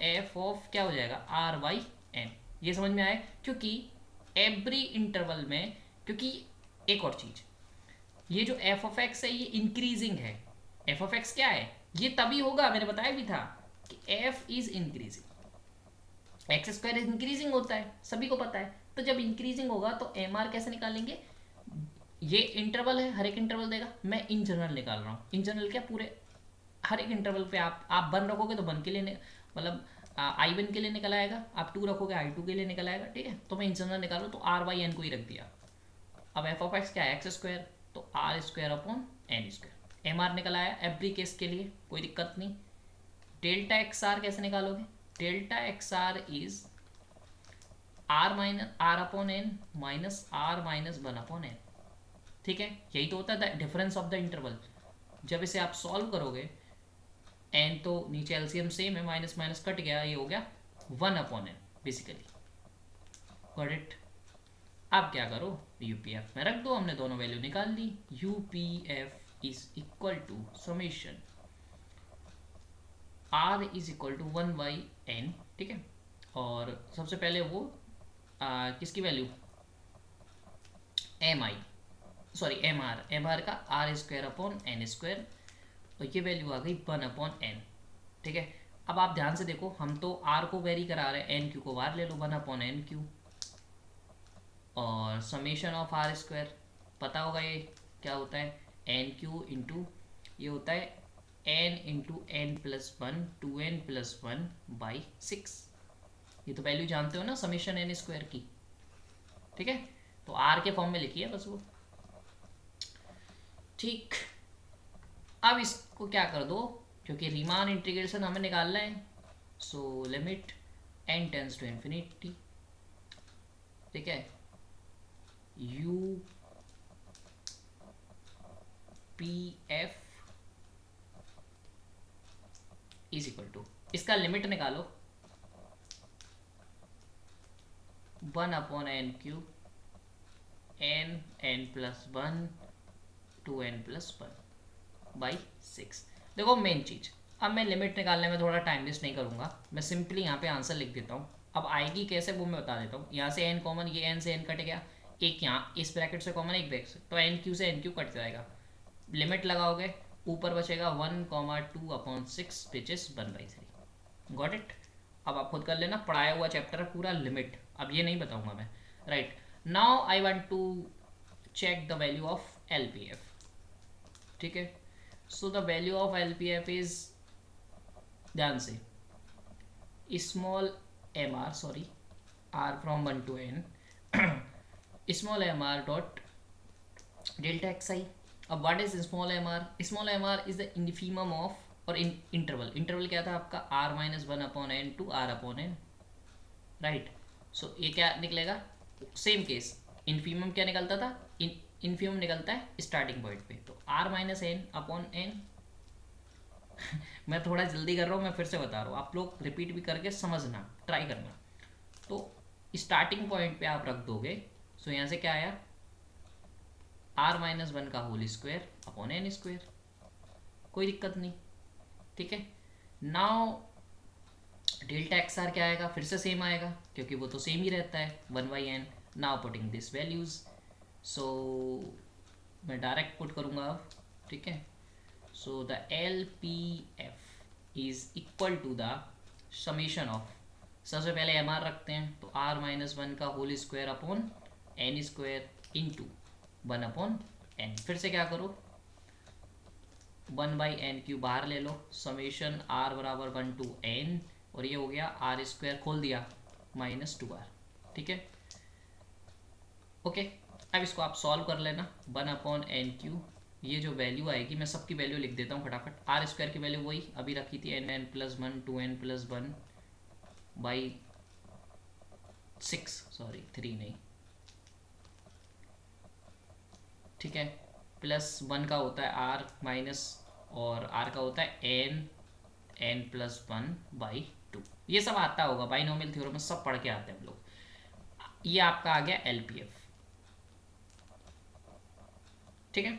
एफ ऑफ क्या हो जाएगा, आर वाई एन। ये समझ में आए, क्योंकि एवरी इंटरवल में, क्योंकि एक और चीज, ये जो एफ ऑफ एक्स है ये इंक्रीजिंग है। एफ ऑफ एक्स क्या है, ये तभी होगा, मैंने बताया भी था कि F is increasing, x square increasing होता है, सभी को पता है। तो जब इंक्रीजिंग होगा तो एम आर कैसे निकालेंगे, ये इंटरवल है, हर एक इंटरवल देगा, मैं इन जनरल निकाल रहा हूँ। इन जनरल क्या, पूरे हर एक इंटरवल पे आप वन रखोगे तो वन के लिए मतलब आई वन के लिए निकल आएगा, आप टू रखोगे आई टू के लिए निकल आएगा, ठीक है। तो मैं इन जनरल निकालूँ तो आर वाई एन को ही रख दिया। अब एफ ऑफ एक्स क्या है, एक्स स्क्वायर, तो r square upon N square. M r निकल आया एवरी केस के लिए, कोई दिक्कत नहीं। डेल्टा एक्स आर कैसे निकालोगे, delta x are is r minus r upon n minus r minus one upon n, ठीक है। यही तो होता है डिफरेंस ऑफ द इंटरवल। जब इसे आप सॉल्व करोगे, एन तो नीचे एलसीएम सेम है, माइनस माइनस कट गया, ये हो गया one upon n basically. Got it. अब क्या करो, यूपीएफ में रख दो, हमने दोनों वैल्यू निकाल ली। UPF is equal to summation R is equal to one by N, ठीक है। और सबसे पहले वो किसकी value, M I, sorry M R का R square upon N square, तो ये वैल्यू आ गई वन अपॉन एन, ठीक है। अब आप ध्यान से देखो, हम तो आर को वेरी करा रहे हैं, एन क्यू को बाहर ले लो, वन अपॉन एन क्यू, और समेशन ऑफ आर स्क्वायर पता होगा ये क्या होता है, एन क्यू इंटू ये होता है n into n plus one to n plus one by six. ये तो वैल्यू जानते हो ना समेशन एन स्क्वायर की, ठीक है। तो आर के फॉर्म में लिखी है बस वो, ठीक। अब इसको क्या कर दो, क्योंकि रीमान इंटीग्रेशन हमें निकालना है, so limit N tends to infinity, ठीक है, U P F is equal to, इसका लिमिट निकालो, one upon n cube n n plus one to n plus one by six. देखो मेन चीज़, अब मैं लिमिट निकालने में थोड़ा टाइम वेस्ट नहीं करूँगा, मैं सिंपली यहाँ पे आंसर लिख देता हूँ। अब आएगी कैसे वो मैं बता देता हूँ। यहाँ से एन कॉमन, ये एन से एन कट गया, एक यहाँ इस ब्रैकेट से कॉमन, एक ब्रैकेट से, तो एन क्यू से एन क्यू कट जाएगा। लिमिट लगाओगे, ऊपर बचेगा one comma two upon six which is one by three. Got it. अब आप खुद कर लेना, पढ़ाया हुआ चैप्टर है पूरा, लिमिट अब ये नहीं बताऊँगा मैं। Right now I want to check the value of L P F, ठीक है। So the value of L P F is, ध्यान से, small M R, sorry R from one to N, small M R dot delta x I. अब what is small M R, small M are is the infimum of, और interval, interval क्या था आपका, R minus one upon N to r upon N, right. सो ये क्या निकलेगा, same case, infimum क्या निकलता था, इन्फीमम निकलता है स्टार्टिंग पॉइंट पे, तो are minus n upon n. मैं थोड़ा जल्दी कर रहा हूँ, मैं फिर से बता रहा हूँ, आप लोग रिपीट भी करके समझना, ट्राई करना। तो स्टार्टिंग पॉइंट पे आप रख दोगे, सो यहाँ से क्या आया, आर माइनस वन का whole square upon N square, कोई दिक्कत नहीं, ठीक है। नाउ डेल्टा एक्स आर क्या आएगा, फिर से सेम आएगा, क्योंकि वो तो सेम ही रहता है, one by N. Now putting this values, so मैं डायरेक्ट पुट करूँगा अब, ठीक है। So the L P F is equal to the summation of, सबसे पहले एम आर रखते हैं, तो आर माइनस वन का whole square upon N square into one upon N. फिर से क्या करो, वन बाई एन क्यू बाहर ले लो, समेशन आर बराबर वन टू एन, और ये हो गया आर स्क्वायर खोल दिया माइनस टू आर, ठीक है, ओके। अब इसको आप सॉल्व कर लेना, वन अपॉन एन क्यू, ये जो वैल्यू आएगी, मैं सबकी वैल्यू लिख देता हूँ फटाफट। आर स्क्वायर की वैल्यू वही अभी रखी थी, n n plus one to n plus one by six, sorry three नहीं, ठीक है, प्लस वन का होता है आर माइनस, और आर का होता है n n plus one by two, ये सब आता होगा, बाइनोमियल थ्योरम में सब पढ़ के आते हैं हम लोग। ये आपका आ गया एलपीएफ, ठीक है।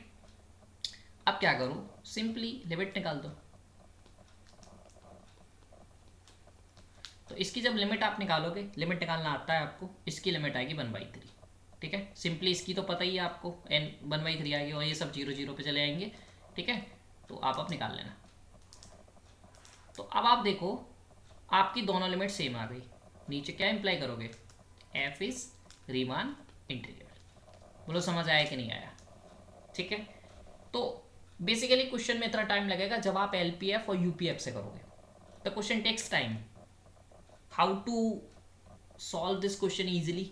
अब क्या करूं, सिंपली लिमिट निकाल दो। तो इसकी जब लिमिट आप निकालोगे, लिमिट निकालना आता है आपको, इसकी लिमिट आएगी 1/3, ठीक है। सिंपली इसकी तो पता ही है आपको, n 1/3 आएगी और ये सब 0 0 पे चले आएंगे, ठीक है। तो आप अब निकाल लेना। तो अब आप देखो आपकी दोनों लिमिट सेम आ गई। नीचे क्या इंप्लाई करोगे, एफ इज रीमान इंटीग्रल। बोलो समझ आया कि नहीं आया, ठीक है। तो बेसिकली क्वेश्चन में इतना टाइम लगेगा जब आप एलपीएफ और यूपीएफ से करोगे। The question takes time. How to solve this question easily,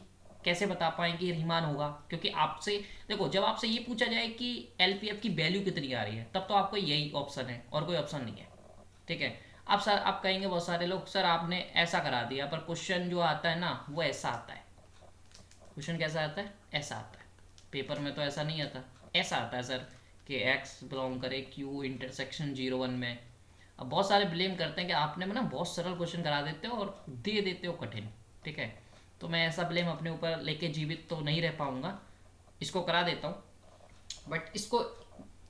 कैसे बता पाएंगे रीमान होगा, क्योंकि आपसे देखो जब आपसे ये पूछा जाए कि एलपीएफ की वैल्यू कितनी आ रही है, तब तो आपको यही ऑप्शन है और कोई ऑप्शन नहीं है, ठीक है। अब सर आप कहेंगे बहुत सारे लोग, सर आपने ऐसा करा दिया, पर क्वेश्चन जो आता है ना वो ऐसा आता है। क्वेश्चन कैसा आता है, ऐसा आता है। पेपर में तो ऐसा नहीं आता, ऐसा आता है सर कि एक्स बिलोंग करे क्यू इंटरसेक्शन 0 1 में। अब बहुत सारे ब्लेम करते हैं कि आपने ना बहुत सरल क्वेश्चन करा देते हो और दे देते हो कठिन, ठीक है। तो मैं ऐसा ब्लेम अपने ऊपर लेके जीवित तो नहीं रह पाऊंगा, इसको करा देता हूँ। बट इसको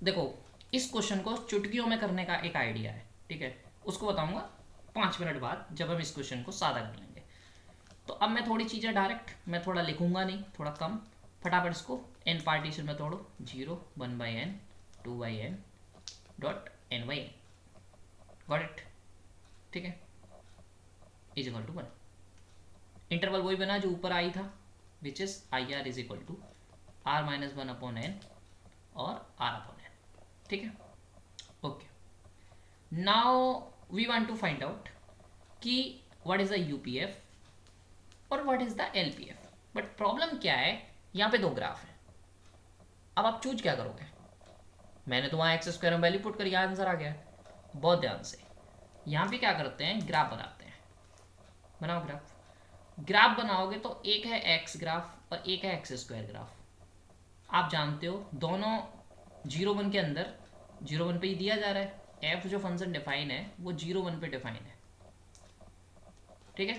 देखो, इस क्वेश्चन को चुटकियों में करने का एक आइडिया है, ठीक है। उसको बताऊंगा 5 मिनट बाद जब हम इस क्वेश्चन को सादा कर लेंगे। तो अब मैं थोड़ी चीज़ें डायरेक्ट, मैं थोड़ा लिखूंगा नहीं, थोड़ा कम, फटाफट इसको एन पार्टीशन में तोड़ो। 0 1/n 2/n dot n/n, got it, ठीक है, इज इक्वल टू 1। इंटरवल वही बना जो ऊपर आई था, which is I r is equal to r - 1/n और r/n, ठीक है। Okay, now we want to find out कि व्हाट इज द यूपीएफ और what is the LPF. But problem क्या है, यहाँ पे 2 ग्राफ है। अब आप चूज क्या करोगे। मैंने तो वहाँ x² में वैल्यू पुट करी, आंसर आ गया। बहुत ध्यान से यहाँ पे क्या करते हैं, ग्राफ बनाते हैं। बनाओ ग्राफ। ग्राफ बनाओगे तो एक है एक्स ग्राफ और एक है x² ग्राफ। आप जानते हो दोनों 0 1 के अंदर 0 1 पे ही दिया जा रहा है। f जो फंक्शन डिफाइन है वो 0 1 पे डिफाइन है, ठीक है।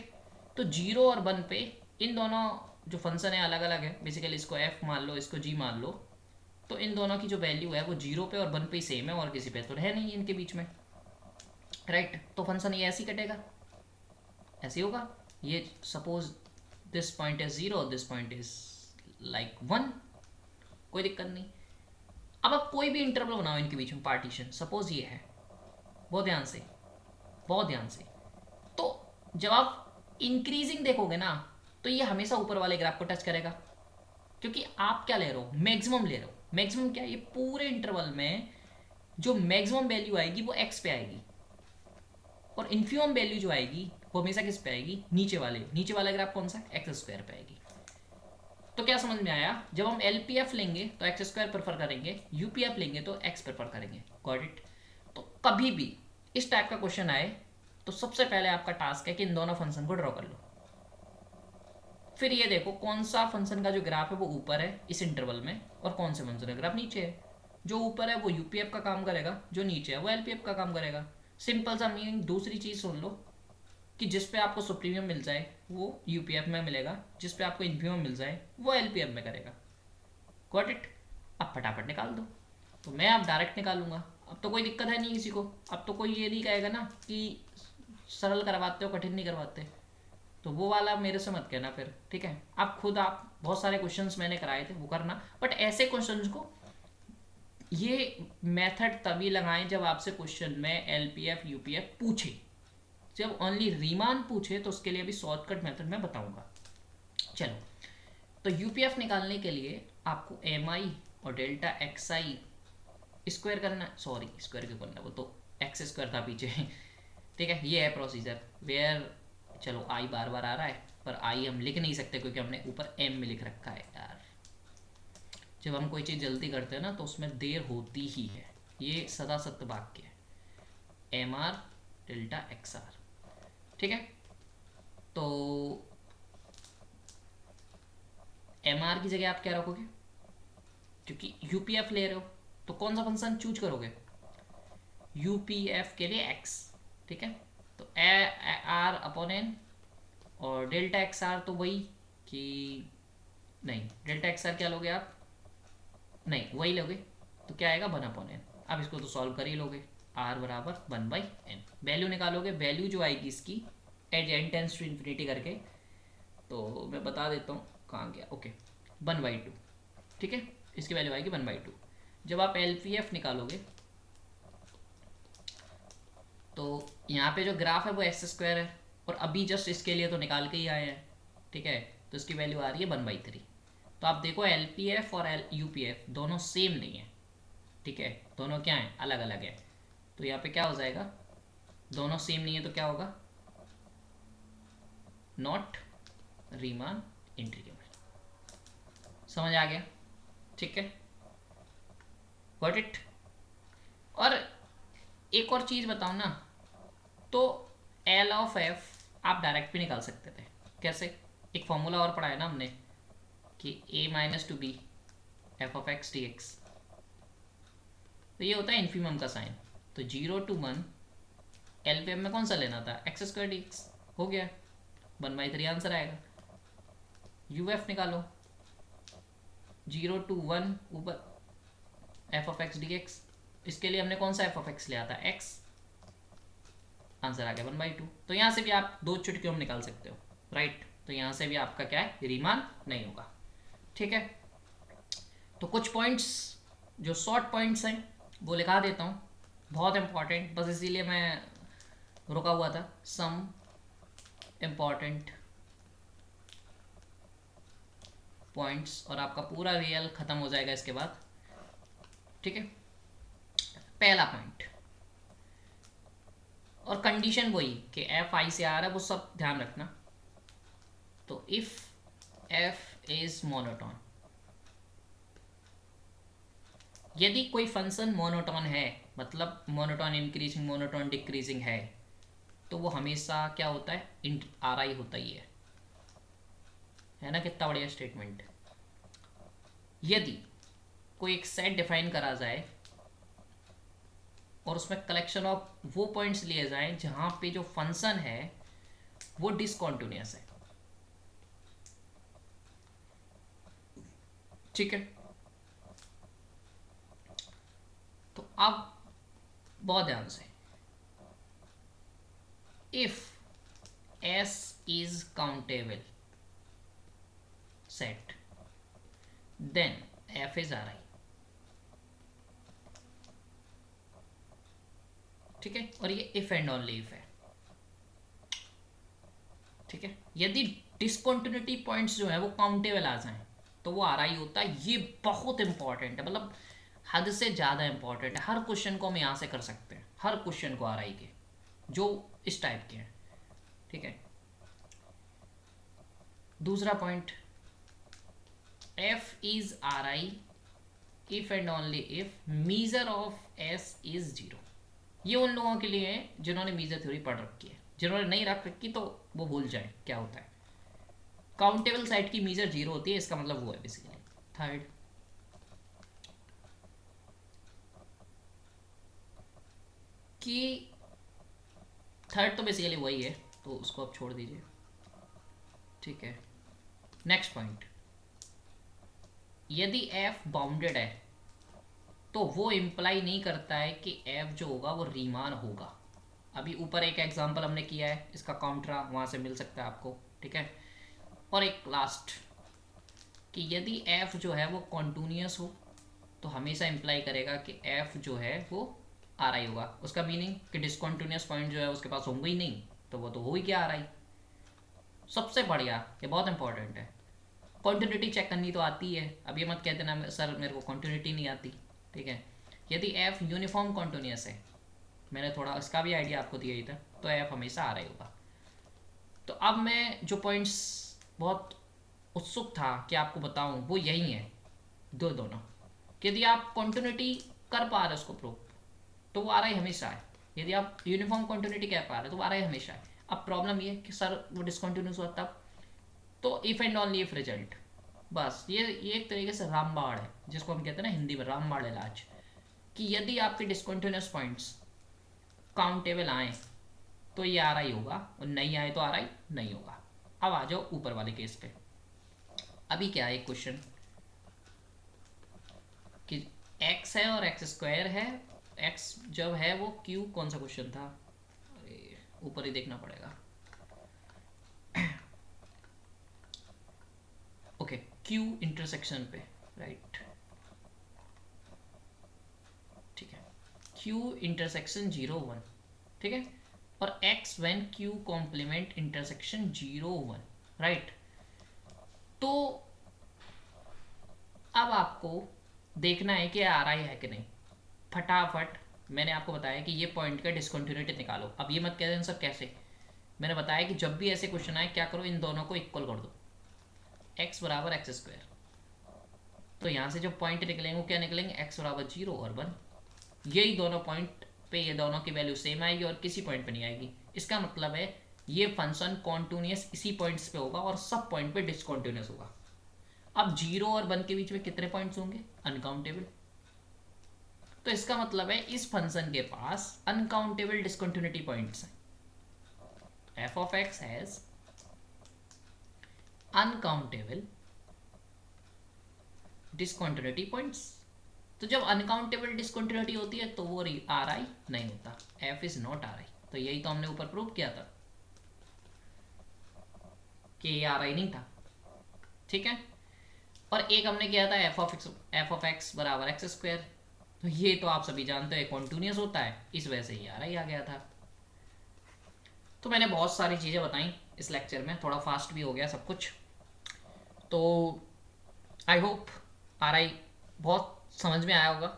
तो 0 और 1 पे इन दोनों जो फंक्शन है अलग अलग है। बेसिकली इसको f मान लो, इसको g मान लो, तो इन दोनों की जो वैल्यू है वो 0 पे और 1 पे ही सेम है और किसी पे तो है नहीं इनके बीच में, राइट। तो फंक्शन ये ऐसे ही कटेगा, ऐसे होगा। ये suppose this point is 0, this point is like 1, कोई दिक्कत नहीं। अब आप कोई भी इंटरवल बनाओ इनके बीच में पार्टीशन, सपोज ये है, बहुत ध्यान से, बहुत ध्यान से। तो जब आप इंक्रीजिंग देखोगे ना तो ये हमेशा ऊपर वाले ग्राफ को टच करेगा, क्योंकि आप क्या ले रहे हो, मैक्सिमम ले रहे हो। मैक्सिमम क्या, ये पूरे इंटरवल में जो मैक्सिमम वैल्यू आएगी वो एक्स पे आएगी और इन्फिमम वैल्यू जो आएगी वो हमेशा किस पे आएगी, नीचे वाला ग्राफ कौन सा, x² पे आएगी। तो क्या समझ में आया, जब हम एलपीएफ लेंगे तो x² प्रेफर करेंगे, यूपीएफ लेंगे तो x प्रेफर करेंगे, गॉट इट। तो कभी भी इस टाइप का क्वेश्चन आए तो सबसे पहले आपका टास्क है कि इन दोनों फंक्शन को ड्रॉ कर लो। फिर ये देखो कौन सा फंक्शन का जो ग्राफ है वो ऊपर है इस इंटरवल में और कौन से फंक्शन का ग्राफ नीचे है। जो ऊपर है वो यूपीएफ का काम करेगा, जो नीचे है वो एलपीएफ का काम करेगा। सिंपल सा मीनिंग। दूसरी चीज़ सुन लो कि जिस पे आपको सुप्रीमियम मिल जाए वो यूपीएफ में मिलेगा, जिस पे आपको इन्फीमियम मिल जाए वो एलपीएफ में करेगा, गॉट इट। अब फटाफट निकाल दो। तो मैं अब डायरेक्ट निकालूंगा, अब तो कोई दिक्कत है नहीं किसी को। अब तो कोई ये नहीं कहेगा ना कि सरल करवाते हो कठिन नहीं करवाते, तो वो वाला मेरे से मत कहना फिर, ठीक है। आप खुद, आप बहुत सारे क्वेश्चंस मैंने कराए थे वो करना, बट ऐसे क्वेश्चंस को ये मेथड तभी लगाएं जब आपसे क्वेश्चन में एलपीएफ यूपीएफ पूछे। जब ओनली रीमान पूछे तो उसके लिए अभी शॉर्टकट मेथड मैं बताऊंगा। चलो, तो यूपीएफ निकालने के लिए आपको एम आई और डेल्टा एक्स आई स्क्वायर करना, सॉरी स्क्वायर क्यों करना, वो तो x² था पीछे, ठीक है। ये है प्रोसीजर वेयर, चलो आई बार बार आ रहा है पर आई हम लिख नहीं सकते क्योंकि हमने ऊपर m में लिख रखा है यार। जब हम कोई चीज़ जल्दी करते हैं ना तो उसमें देर होती ही है, ये सदा सत्य वाक्य है। M r delta x r, ठीक है। तो एम आर की जगह आप क्या रखोगे, क्योंकि यूपीएफ ले रहे हो तो कौन सा फंक्शन चूज करोगे, यूपीएफ के लिए x, ठीक है। तो आर अपॉन एन, और डेल्टा एक्स आर तो वही कि नहीं, डेल्टा एक्स आर क्या लोगे आप, नहीं वही लोगे, तो क्या आएगा 1/n। अब इसको तो सॉल्व कर ही लोगे, r बराबर 1/n, वैल्यू निकालोगे, वैल्यू जो आएगी इसकी as n tends to infinity करके, तो मैं बता देता हूँ कहाँ गया, ओके 1/2, ठीक है, इसकी वैल्यू आएगी 1/2। जब आप LPF निकालोगे तो यहाँ पे जो ग्राफ है वो x² है, और अभी जस्ट इसके लिए तो निकाल के ही आए हैं, ठीक है, तो इसकी वैल्यू आ रही है 1/3। तो आप देखो LPF और UPF दोनों सेम नहीं है, ठीक है, दोनों क्या हैं, अलग अलग है। तो यहाँ पे क्या हो जाएगा, दोनों सेम नहीं है तो क्या होगा, नॉट रीमान इंटीग्रेबल। समझ आ गया, ठीक है, गॉट इट। और एक और चीज़ बताऊँ ना, तो L ऑफ F आप डायरेक्ट भी निकाल सकते थे। कैसे, एक फॉर्मूला और पढ़ा है ना हमने कि a minus to b F of x D x, तो ये होता है इन्फीमम का साइन। तो 0 to 1 एल पे एम में कौन सा लेना था, x² dx, हो गया 1/3 आंसर आएगा। UF निकालो, 0 to 1 ऊपर F of x D x, इसके लिए हमने कौन सा एफ ऑफ एक्स लिया था, x, आंसर आ गया 1/2। तो यहाँ से भी आप 2 चुटकियों में निकाल सकते हो, राइट। तो यहाँ से भी आपका क्या है, रीमान नहीं होगा, ठीक है। तो कुछ पॉइंट्स जो शॉर्ट पॉइंट्स हैं वो लिखा देता हूँ, बहुत इंपॉर्टेंट, बस इसीलिए मैं रुका हुआ था। सम इम्पॉर्टेंट पॉइंट्स, और आपका पूरा रियल खत्म हो जाएगा इसके बाद, ठीक है। पहला पॉइंट, और कंडीशन वही कि एफ आई से आ रहा है, वो सब ध्यान रखना। तो इफ एफ इज मोनोटोन, यदि कोई फंक्शन मोनोटोन है, मतलब मोनोटोन इंक्रीजिंग मोनोटोन डिक्रीजिंग है, तो वो हमेशा क्या होता है, आर आई होता ही है ना, कितना बढ़िया स्टेटमेंट। यदि कोई एक सेट डिफाइन करा जाए और उसमें कलेक्शन ऑफ वो पॉइंट्स लिए जाएं जहां पे जो फंक्शन है वो डिसकंटिन्यूअस है, ठीक है। तो अब बहुत ध्यान से, if S is countable set then F is Ri, ठीक है, और ये इफ एंड ओनली इफ है, ठीक है। यदि डिसकंटिन्यूटी पॉइंट्स जो है वो काउंटेबल आ जाएं तो वो आर आई होता है। ये बहुत इंपॉर्टेंट है, मतलब हद से ज़्यादा इंपॉर्टेंट है। हर क्वेश्चन को हम यहाँ से कर सकते हैं, हर क्वेश्चन को आर आई के जो इस टाइप के हैं, ठीक है। दूसरा point, f is R I if and only if measure of S is 0। ये उन लोगों के लिए है जिन्होंने मीजर थ्योरी पढ़ रखी है, जिन्होंने नहीं रख रखी तो वो भूल जाए क्या होता है। काउंटेबल साइड की मीजर 0 होती है, इसका मतलब वो है बेसिकली। थर्ड, कि थर्ड तो बेसिकली वही है, तो उसको आप छोड़ दीजिए, ठीक है। नेक्स्ट पॉइंट, यदि f बाउंडेड है तो वो इम्प्लाई नहीं करता है कि f जो होगा वो रीमान होगा। अभी ऊपर एक एग्जांपल हमने किया है, इसका काउंट्रा वहाँ से मिल सकता है आपको, ठीक है। और एक लास्ट, कि यदि f जो है वो कॉन्टिन्यूअस हो तो हमेशा इम्प्लाई करेगा कि f जो है वो आर आई होगा। उसका मीनिंग कि डिसकॉन्टिन्यूअस पॉइंट जो है उसके पास होंगे ही नहीं, तो वो तो हो ही क्या आर आई। सबसे बढ़िया, ये बहुत इंपॉर्टेंट है, कॉन्टिन्यूटी चेक करनी तो आती है। अब ये मत कहते ना सर मेरे को कॉन्टिन्यूटी नहीं आती, ठीक है। यदि एफ यूनिफॉर्म कॉन्टिन्यूअस है, मैंने थोड़ा इसका भी आइडिया आपको दिया ही था, तो एफ हमेशा आ रही होगा। तो अब मैं जो पॉइंट्स बहुत उत्सुक था कि आपको बताऊं वो यही है, दोनों। यदि आप कॉन्टिन्यूटी कर पा रहे उसको प्रूव तो वो आ रहा है हमेशा है, यदि आप यूनिफॉर्म कॉन्टिन्यूटी कह पा रहे तो वो आ रहा है हमेशा है। अब प्रॉब्लम ये कि सर वो डिसकंटिन्यूस हुआ तब, तो if and only if result, बस ये एक तरीके से रामबाण है, जिसको हम कहते हैं ना हिंदी में रामबाण इलाज, कि यदि आपके डिसकंटिन्यूस पॉइंट्स काउंटेबल आए तो ये आर आई होगा, और नहीं आए तो आर आई नहीं होगा। अब आ जाओ ऊपर वाले केस पे। अभी क्या है क्वेश्चन कि x है और x स्क्वायर है। x जब है वो q, कौन सा क्वेश्चन था, अरे ऊपर ही देखना पड़ेगा। ओके, q इंटरसेक्शन पे, राइट, ठीक है, q इंटरसेक्शन 0 1, ठीक है, और x when q complement intersection 0 1, right. तो अब आपको देखना है कि आर आई है कि नहीं। फटाफट मैंने आपको बताया कि ये पॉइंट का डिस्कंटिन्यूटी निकालो। अब ये मत कह देना सर कैसे, मैंने बताया कि जब भी ऐसे क्वेश्चन आए क्या करो, इन दोनों को इक्वल कर दो, x बराबर एक्स स्क्वायर। तो यहाँ से जो पॉइंट निकलेंगे वो क्या निकलेंगे, x बराबर 0 और 1। यही दोनों पॉइंट पे ये दोनों की वैल्यू सेम आएगी और किसी पॉइंट पे नहीं आएगी। इसका मतलब है ये फंक्शन कॉन्टिन्यूस इसी पॉइंट्स पे होगा और सब पॉइंट पे डिसकॉन्टिन्यूस होगा। अब 0 और 1 के बीच में कितने पॉइंट्स होंगे, अनकाउंटेबल। तो इसका मतलब है इस फंक्शन के पास अनकाउंटेबल डिसकंटिन्यूटी पॉइंट्स हैं। F of x has uncountable discontinuity points. तो जब अनकाउंटेबल डिसकंटिन्यूटी होती है तो वो आर आई नहीं होता, एफ इज नॉट आर आई। तो यही तो हमने ऊपर प्रूव किया था कि ये आर आई नहीं था, ठीक है। और एक हमने किया था एफ ऑफ एक्स बराबर एक्स स्क्वायर। तो ये तो आप सभी जानते हैं कॉन्टिन्यूस होता है, इस वजह से ये आर आई आ गया था। तो मैंने बहुत सारी चीज़ें बताई इस लेक्चर में, थोड़ा फास्ट भी हो गया सब कुछ। तो आई होप आर आई बहुत समझ में आया होगा।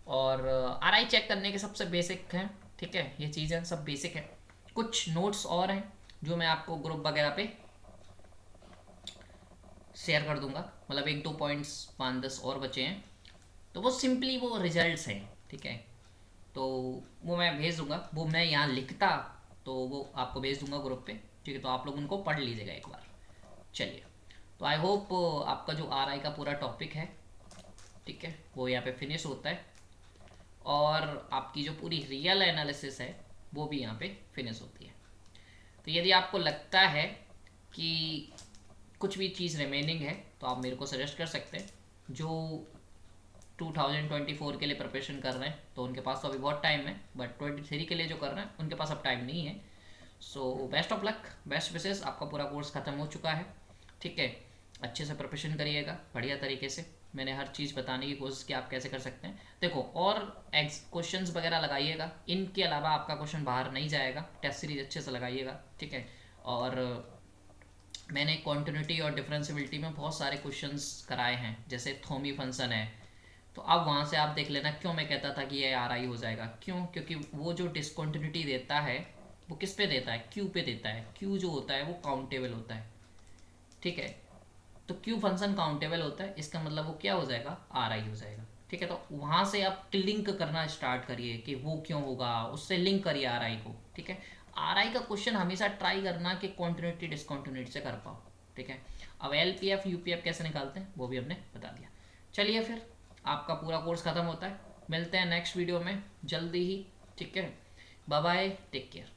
और आर आई चेक करने के सबसे बेसिक हैं, ठीक है, ये चीज़ें सब बेसिक है। कुछ नोट्स और हैं जो मैं आपको ग्रुप वगैरह पे शेयर कर दूंगा, मतलब 1-2 पॉइंट्स 5-10 और बचे हैं। तो वो सिंपली वो रिजल्ट्स हैं, ठीक है। तो वो मैं भेज दूंगा, वो मैं यहाँ लिखता तो वो आपको भेज दूंगा ग्रुप पे, ठीक है। तो आप लोग उनको पढ़ लीजिएगा एक बार। चलिए, तो आई होप आपका जो आर आई का पूरा टॉपिक है, ठीक है, वो यहाँ पे फिनिश होता है। और आपकी जो पूरी रियल एनालिसिस है वो भी यहाँ पे फिनिश होती है। तो यदि आपको लगता है कि कुछ भी चीज़ रिमेनिंग है तो आप मेरे को सजेस्ट कर सकते हैं। जो 2024 के लिए प्रिपरेशन कर रहे हैं तो उनके पास तो अभी बहुत टाइम है, बट 23 के लिए जो कर रहे हैं उनके पास अब टाइम नहीं है। So best of luck, best wishes. आपका पूरा कोर्स ख़त्म हो चुका है, ठीक है। अच्छे से प्रिपरेशन करिएगा बढ़िया तरीके से। मैंने हर चीज़ बताने की कोशिश की आप कैसे कर सकते हैं। देखो, और क्वेश्चंस वगैरह लगाइएगा, इनके अलावा आपका क्वेश्चन बाहर नहीं जाएगा। टेस्ट सीरीज अच्छे से लगाइएगा, ठीक है। और मैंने कॉन्टिन्यूटी और डिफरेंशियबिलिटी में बहुत सारे क्वेश्चंस कराए हैं, जैसे थोमी फंक्शन है। तो अब वहाँ से आप देख लेना क्यों मैं कहता था कि ये आर आई हो जाएगा। क्यों? क्योंकि वो जो डिसकॉन्टिन्यूटी देता है वो किस पे देता है, क्यू पे देता है। क्यू जो होता है वो काउंटेबल होता है, ठीक है। तो क्यू फंक्शन काउंटेबल होता है, इसका मतलब वो क्या हो जाएगा, आर आई हो जाएगा, ठीक है। तो वहाँ से आप लिंक करना स्टार्ट करिए कि वो क्यों होगा, उससे लिंक करिए आर आई को, ठीक है। आर आई का क्वेश्चन हमेशा ट्राई करना कि कॉन्टिन्यूटी डिसकॉन्टिन्यूटी से कर पाओ, ठीक है। अब L P F you P F कैसे निकालते हैं वो भी हमने बता दिया। चलिए फिर आपका पूरा कोर्स ख़त्म होता है, मिलते हैं नेक्स्ट वीडियो में जल्दी ही, ठीक है। Bye bye, take care.